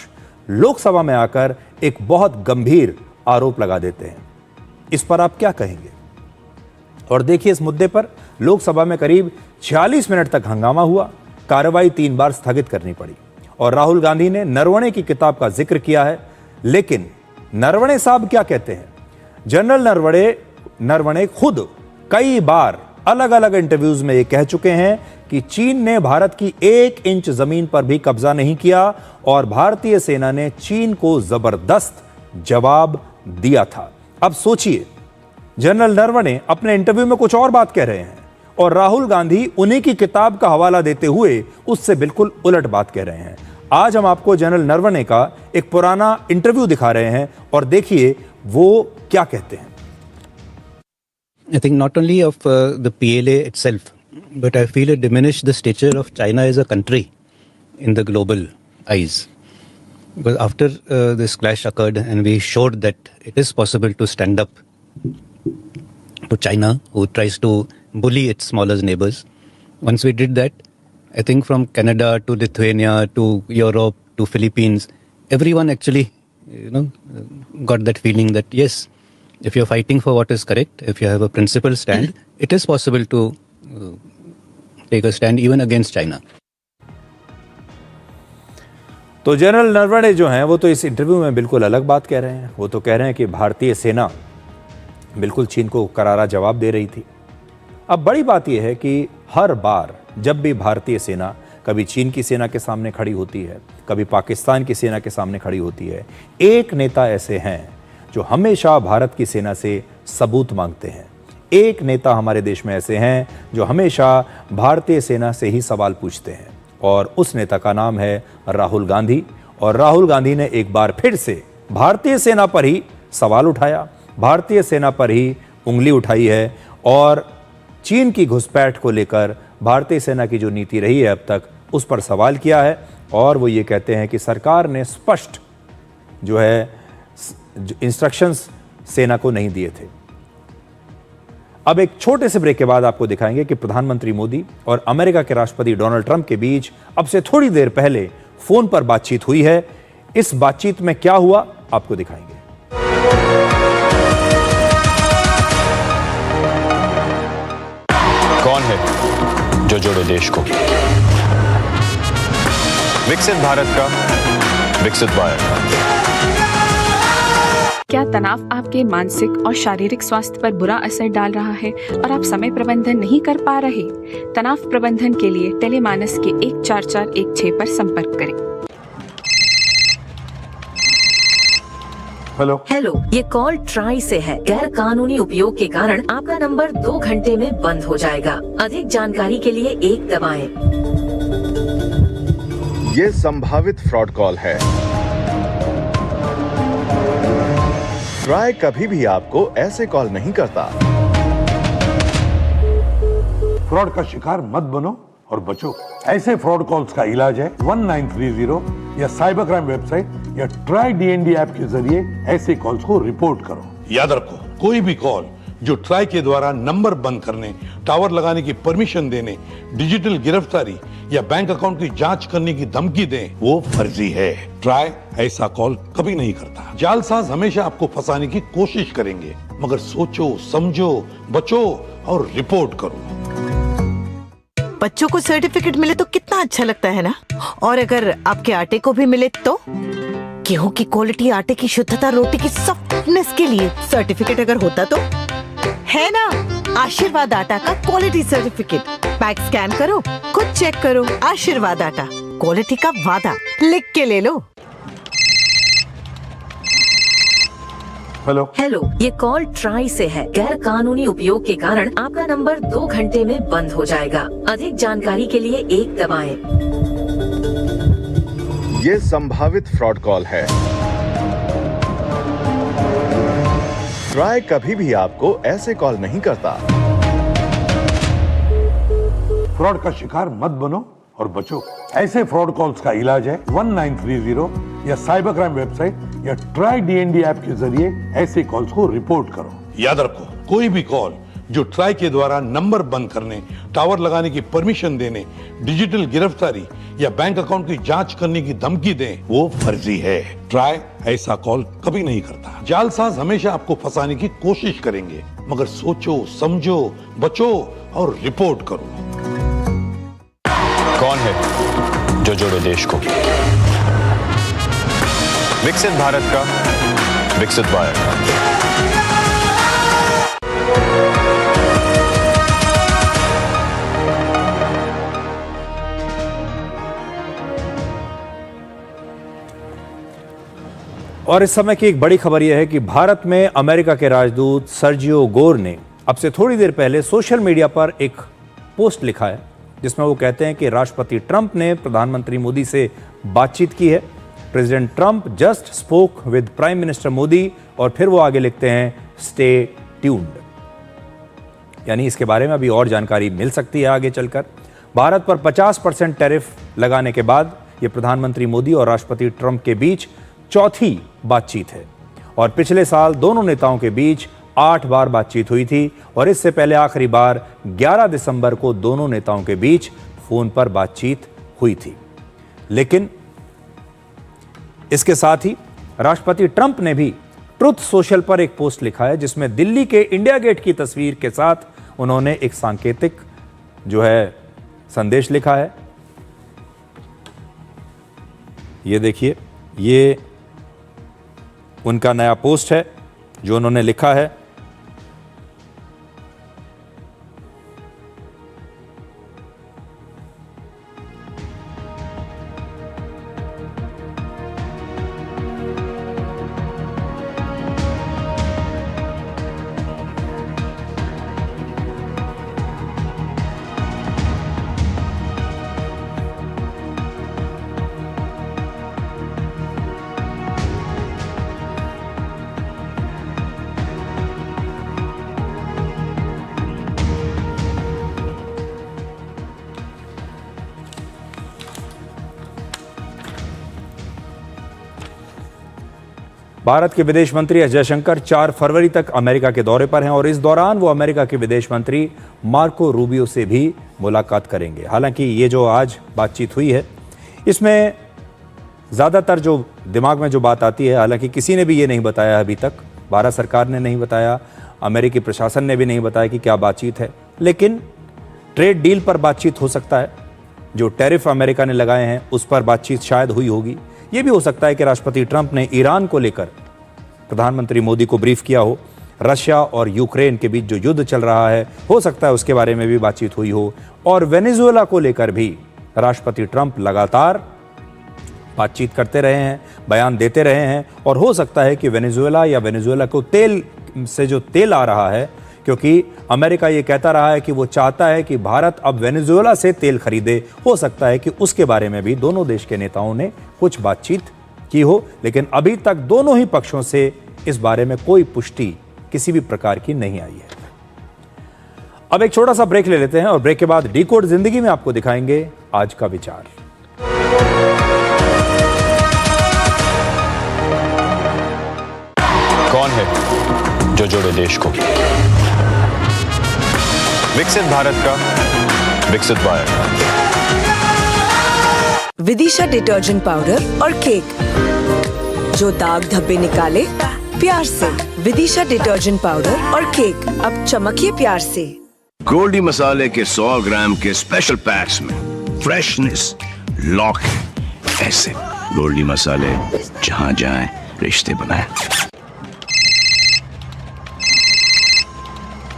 Speaker 1: लोकसभा में आकर एक बहुत गंभीर आरोप लगा देते हैं। इस पर आप क्या कहेंगे? और देखिए, इस मुद्दे पर लोकसभा में करीब 46 मिनट तक हंगामा हुआ, कार्रवाई 3 बार स्थगित करनी पड़ी और राहुल गांधी ने नरवणे की किताब का जिक्र किया है। लेकिन नरवणे साहब क्या कहते हैं? जनरल नरवणे खुद कई बार अलग अलग इंटरव्यूज में ये कह चुके हैं कि चीन ने भारत की 1 इंच जमीन पर भी कब्जा नहीं किया और भारतीय सेना ने चीन को जबरदस्त जवाब दिया था। अब सोचिए, जनरल नरवणे अपने इंटरव्यू में कुछ और बात कह रहे हैं और राहुल गांधी उन्हीं की किताब का हवाला देते हुए उससे बिल्कुल उलट बात कह रहे हैं। आज हम आपको जनरल नरवणे का एक पुराना इंटरव्यू दिखा रहे हैं और देखिए वो क्या कहते हैं।
Speaker 12: I think not only of the PLA itself, but I feel it diminished the stature of China as a country in the global eyes. Because after this clash occurred and we showed that it is possible to stand up to China, who tries to bully its smaller neighbors. Once we did that, I think from Canada to Lithuania to Europe to Philippines, everyone actually, got that feeling that yes, if you're fighting for what is correct, if you have a principled stand, it is possible to take a stand even against China.
Speaker 1: तो जनरल नरवणे जो हैं वो तो इस इंटरव्यू में बिल्कुल अलग बात कह रहे हैं। वो तो कह रहे हैं कि भारतीय सेना बिल्कुल चीन को करारा जवाब दे रही थी। अब बड़ी बात यह है कि हर बार जब भी भारतीय सेना कभी चीन की सेना के सामने खड़ी होती है, कभी पाकिस्तान की सेना के सामने खड़ी होती है, एक नेता ऐसे हैं जो हमेशा भारत की सेना से सबूत मांगते हैं। एक नेता हमारे देश में ऐसे हैं जो हमेशा भारतीय सेना से ही सवाल पूछते हैं और उस नेता का नाम है राहुल गांधी। और राहुल गांधी ने एक बार फिर से भारतीय सेना पर ही सवाल उठाया, भारतीय सेना पर ही उंगली उठाई है और चीन की घुसपैठ को लेकर भारतीय सेना की जो नीति रही है अब तक उस पर सवाल किया है। और वो ये कहते हैं कि सरकार ने स्पष्ट जो है इंस्ट्रक्शंस सेना को नहीं दिए थे। अब एक छोटे से ब्रेक के बाद आपको दिखाएंगे कि प्रधानमंत्री मोदी और अमेरिका के राष्ट्रपति डोनाल्ड ट्रंप के बीच अब से थोड़ी देर पहले फोन पर बातचीत हुई है। इस बातचीत में क्या हुआ आपको दिखाएंगे।
Speaker 13: कौन है जो जोड़े देश को? विकसित भारत का विकसित भारत का
Speaker 14: क्या तनाव आपके मानसिक और शारीरिक स्वास्थ्य पर बुरा असर डाल रहा है और आप समय प्रबंधन नहीं कर पा रहे? तनाव प्रबंधन के लिए टेलीमानस के 14416 पर संपर्क करें।
Speaker 15: हेलो, ये कॉल ट्राई से है। गैर कानूनी उपयोग के कारण आपका नंबर 2 घंटे में बंद हो जाएगा। अधिक जानकारी के लिए 1 दबाएं।
Speaker 16: ये संभावित फ्रॉड कॉल है। ट्राई कभी भी आपको ऐसे कॉल नहीं करता।
Speaker 17: फ्रॉड का शिकार मत बनो और बचो। ऐसे फ्रॉड कॉल्स का इलाज है 1930 या साइबर क्राइम वेबसाइट या ट्राई DND ऐप के जरिए ऐसे कॉल्स को रिपोर्ट करो। याद रखो, कोई भी कॉल जो ट्राई के द्वारा नंबर बंद करने, टावर लगाने की परमिशन देने, डिजिटल गिरफ्तारी या बैंक अकाउंट की जांच करने की धमकी दे, वो फर्जी है। ट्राई ऐसा कॉल कभी नहीं करता। जालसाज हमेशा आपको फंसाने की कोशिश करेंगे, मगर सोचो, समझो, बचो और रिपोर्ट करो।
Speaker 18: बच्चों को सर्टिफिकेट मिले तो कितना अच्छा लगता है ना। और अगर आपके आटे को भी मिले तो? गेहूं की क्वालिटी, आटे की शुद्धता, रोटी की सॉफ्टनेस के लिए सर्टिफिकेट अगर होता तो है ना। आशीर्वाद आटा का क्वालिटी सर्टिफिकेट। बैग स्कैन करो, खुद चेक करो। आशीर्वाद आटा, क्वालिटी का वादा, लिख के ले लो।
Speaker 15: हेलो, ये कॉल ट्राई से है। गैर कानूनी उपयोग के कारण आपका नंबर 2 घंटे में बंद हो जाएगा। अधिक जानकारी के लिए 1 दबाएं।
Speaker 16: ये संभावित फ्रॉड कॉल है। ट्राई कभी भी आपको ऐसे कॉल नहीं करता।
Speaker 17: फ्रॉड का शिकार मत बनो और बचो। ऐसे फ्रॉड कॉल्स का इलाज है 1930 या साइबर क्राइम वेबसाइट या ट्राई DND ऐप के जरिए ऐसे कॉल्स को रिपोर्ट करो। याद रखो, कोई भी कॉल जो ट्राई के द्वारा नंबर बंद करने, टावर लगाने की परमिशन देने, डिजिटल गिरफ्तारी या बैंक अकाउंट की जांच करने की धमकी दे, वो फर्जी है। ट्राई ऐसा कॉल कभी नहीं करता। जालसाज हमेशा आपको फंसाने की कोशिश करेंगे, मगर सोचो, समझो, बचो और रिपोर्ट करो।
Speaker 13: कौन है जो जोड़े देश को? विकसित भारत का, विकसित भारत का।
Speaker 1: और इस समय की एक बड़ी खबर यह है कि भारत में अमेरिका के राजदूत सर्जियो गोर ने अब से थोड़ी देर पहले सोशल मीडिया पर एक पोस्ट लिखा है, जिसमें वो कहते हैं कि राष्ट्रपति ट्रंप ने प्रधानमंत्री मोदी से बातचीत की है। President Trump just spoke with prime minister Modi, और फिर वो आगे लिखते हैं स्टे ट्यून्ड। यानी इसके बारे में अभी और जानकारी मिल सकती है आगे चलकर। भारत पर 50% टैरिफ लगाने के बाद ये प्रधानमंत्री मोदी और राष्ट्रपति ट्रंप के बीच चौथी बातचीत है, और पिछले साल दोनों नेताओं के बीच 8 बार बातचीत हुई थी, और इससे पहले आखिरी बार 11 दिसंबर को दोनों नेताओं के बीच फोन पर बातचीत हुई थी। लेकिन इसके साथ ही राष्ट्रपति ट्रंप ने भी ट्रुथ सोशल पर एक पोस्ट लिखा है, जिसमें दिल्ली के इंडिया गेट की तस्वीर के साथ उन्होंने एक सांकेतिक जो है संदेश लिखा है। ये देखिए, ये उनका नया पोस्ट है जो उन्होंने लिखा है। भारत के विदेश मंत्री एस जयशंकर 4 फरवरी तक अमेरिका के दौरे पर हैं, और इस दौरान वो अमेरिका के विदेश मंत्री मार्को रूबियो से भी मुलाकात करेंगे। हालांकि ये जो आज बातचीत हुई है, इसमें ज़्यादातर जो दिमाग में जो बात आती है, हालांकि किसी ने भी ये नहीं बताया अभी तक, भारत सरकार ने नहीं बताया, अमेरिकी प्रशासन ने भी नहीं बताया कि क्या बातचीत है, लेकिन ट्रेड डील पर बातचीत हो सकता है। जो टैरिफ अमेरिका ने लगाए हैं उस पर बातचीत शायद हुई होगी। ये भी हो सकता है कि राष्ट्रपति ट्रंप ने ईरान को लेकर प्रधानमंत्री मोदी को ब्रीफ किया हो। रशिया और यूक्रेन के बीच जो युद्ध चल रहा है, हो सकता है उसके बारे में भी बातचीत हुई हो। और वेनेजुएला को लेकर भी राष्ट्रपति ट्रंप लगातार बातचीत करते रहे हैं, बयान देते रहे हैं। और हो सकता है कि वेनेजुएला को तेल से जो तेल आ रहा है, क्योंकि अमेरिका ये कहता रहा है कि वो चाहता है कि भारत अब वेनेजुएला से तेल खरीदे, हो सकता है कि उसके बारे में भी दोनों देश के नेताओं ने कुछ बातचीत की हो। लेकिन अभी तक दोनों ही पक्षों से इस बारे में कोई पुष्टि किसी भी प्रकार की नहीं आई है। अब एक छोटा सा ब्रेक ले लेते हैं और ब्रेक के बाद डिकोड जिंदगी में आपको दिखाएंगे आज का विचार।
Speaker 13: कौन है जो जोड़े देश को? विकसित भारत का विकसित भारत।
Speaker 19: विदिशा डिटर्जेंट पाउडर और केक जो दाग धब्बे निकाले प्यार से। विदिशा डिटर्जेंट पाउडर और केक, अब चमकिए प्यार से।
Speaker 20: गोल्डी मसाले के 100 ग्राम के स्पेशल पैक्स में फ्रेशनेस लॉक है। ऐसे गोल्डी मसाले जहां जाएं रिश्ते बनाएं।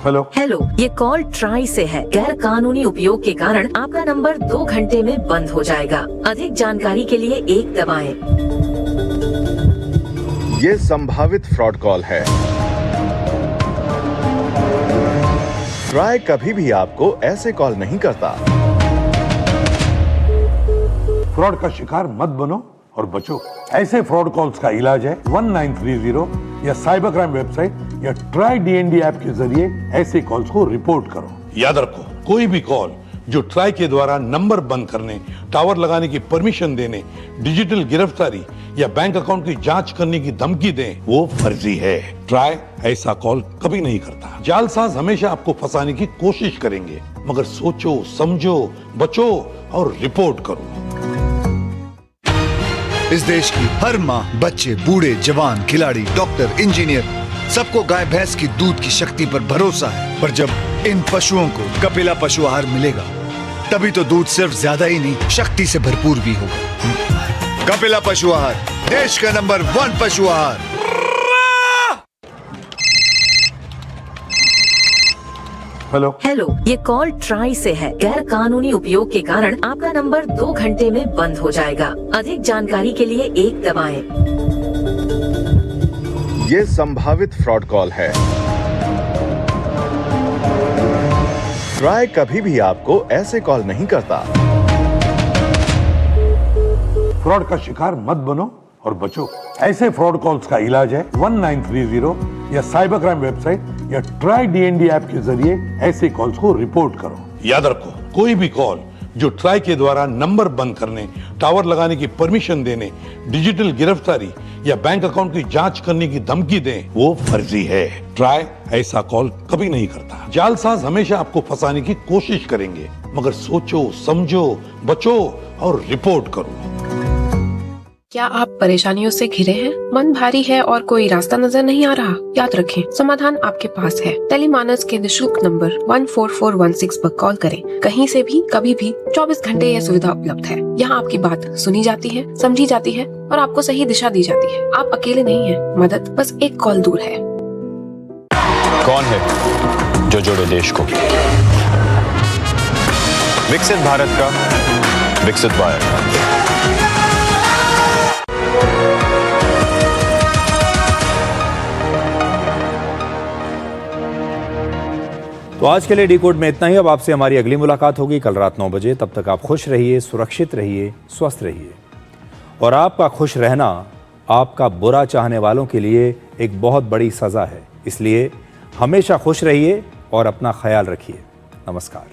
Speaker 15: हेलो, ये कॉल ट्राई से है। गैर कानूनी उपयोग के कारण आपका नंबर 2 घंटे में बंद हो जाएगा। अधिक जानकारी के लिए 1 दबाएं।
Speaker 16: ये संभावित फ्रॉड कॉल है। ट्राई कभी भी आपको ऐसे कॉल नहीं करता।
Speaker 17: फ्रॉड का शिकार मत बनो और बचो। ऐसे फ्रॉड कॉल्स का इलाज है 1930 या साइबर क्राइम वेबसाइट या ट्राई डीएनडी ऐप के जरिए ऐसे कॉल्स को रिपोर्ट करो। याद रखो, कोई भी कॉल जो ट्राई के द्वारा नंबर बंद करने, टावर लगाने की परमिशन देने, डिजिटल गिरफ्तारी या बैंक अकाउंट की जांच करने की धमकी दे, वो फर्जी है। ट्राई ऐसा कॉल कभी नहीं करता। जालसाज हमेशा आपको फंसाने की कोशिश करेंगे, मगर सोचो, समझो, बचो और रिपोर्ट करो।
Speaker 21: इस देश की हर माँ, बच्चे, बूढ़े, जवान, खिलाड़ी, डॉक्टर, इंजीनियर, सबको गाय भैंस की दूध की शक्ति पर भरोसा है। पर जब इन पशुओं को कपिला पशु आहार मिलेगा, तभी तो दूध सिर्फ ज्यादा ही नहीं, शक्ति से भरपूर भी होगा। कपिला पशु आहार, देश का नंबर 1 पशु आहार।
Speaker 15: हेलो, ये कॉल ट्राई से है। गैर कानूनी उपयोग के कारण आपका नंबर 2 घंटे में बंद हो जाएगा। अधिक जानकारी के लिए 1 दबाएं।
Speaker 16: ये संभावित फ्रॉड कॉल है। ट्राई कभी भी आपको ऐसे कॉल नहीं करता।
Speaker 17: फ्रॉड का शिकार मत बनो और बचो। ऐसे फ्रॉड कॉल्स का इलाज है 1930 या साइबर क्राइम वेबसाइट या ट्राई डीएनडी ऐप के जरिए ऐसे कॉल्स को रिपोर्ट करो। याद रखो, कोई भी कॉल जो ट्राई के द्वारा नंबर बंद करने, टावर लगाने की परमिशन देने, डिजिटल गिरफ्तारी या बैंक अकाउंट की जांच करने की धमकी दे, वो फर्जी है। ट्राई ऐसा कॉल कभी नहीं करता। जालसाज हमेशा आपको फंसाने की कोशिश करेंगे, मगर सोचो, समझो, बचो और रिपोर्ट करो।
Speaker 22: क्या आप परेशानियों से घिरे हैं? मन भारी है और कोई रास्ता नजर नहीं आ रहा? याद रखें, समाधान आपके पास है। टेलीमानस के निशुल्क नंबर 14416 पर कॉल करें। कहीं से भी, कभी भी, 24 घंटे यह सुविधा उपलब्ध है। यहाँ आपकी बात सुनी जाती है, समझी जाती है और आपको सही दिशा दी जाती है। आप अकेले नहीं हैं, मदद बस एक कॉल दूर है।
Speaker 13: कौन है जो जोड़े देश को? विकसित भारत का विकसित भारत।
Speaker 1: तो आज के लिए डिकोड में इतना ही। अब आपसे हमारी अगली मुलाकात होगी कल रात 9 बजे। तब तक आप खुश रहिए, सुरक्षित रहिए, स्वस्थ रहिए। और आपका खुश रहना आपका बुरा चाहने वालों के लिए एक बहुत बड़ी सज़ा है। इसलिए हमेशा खुश रहिए और अपना ख्याल रखिए। नमस्कार।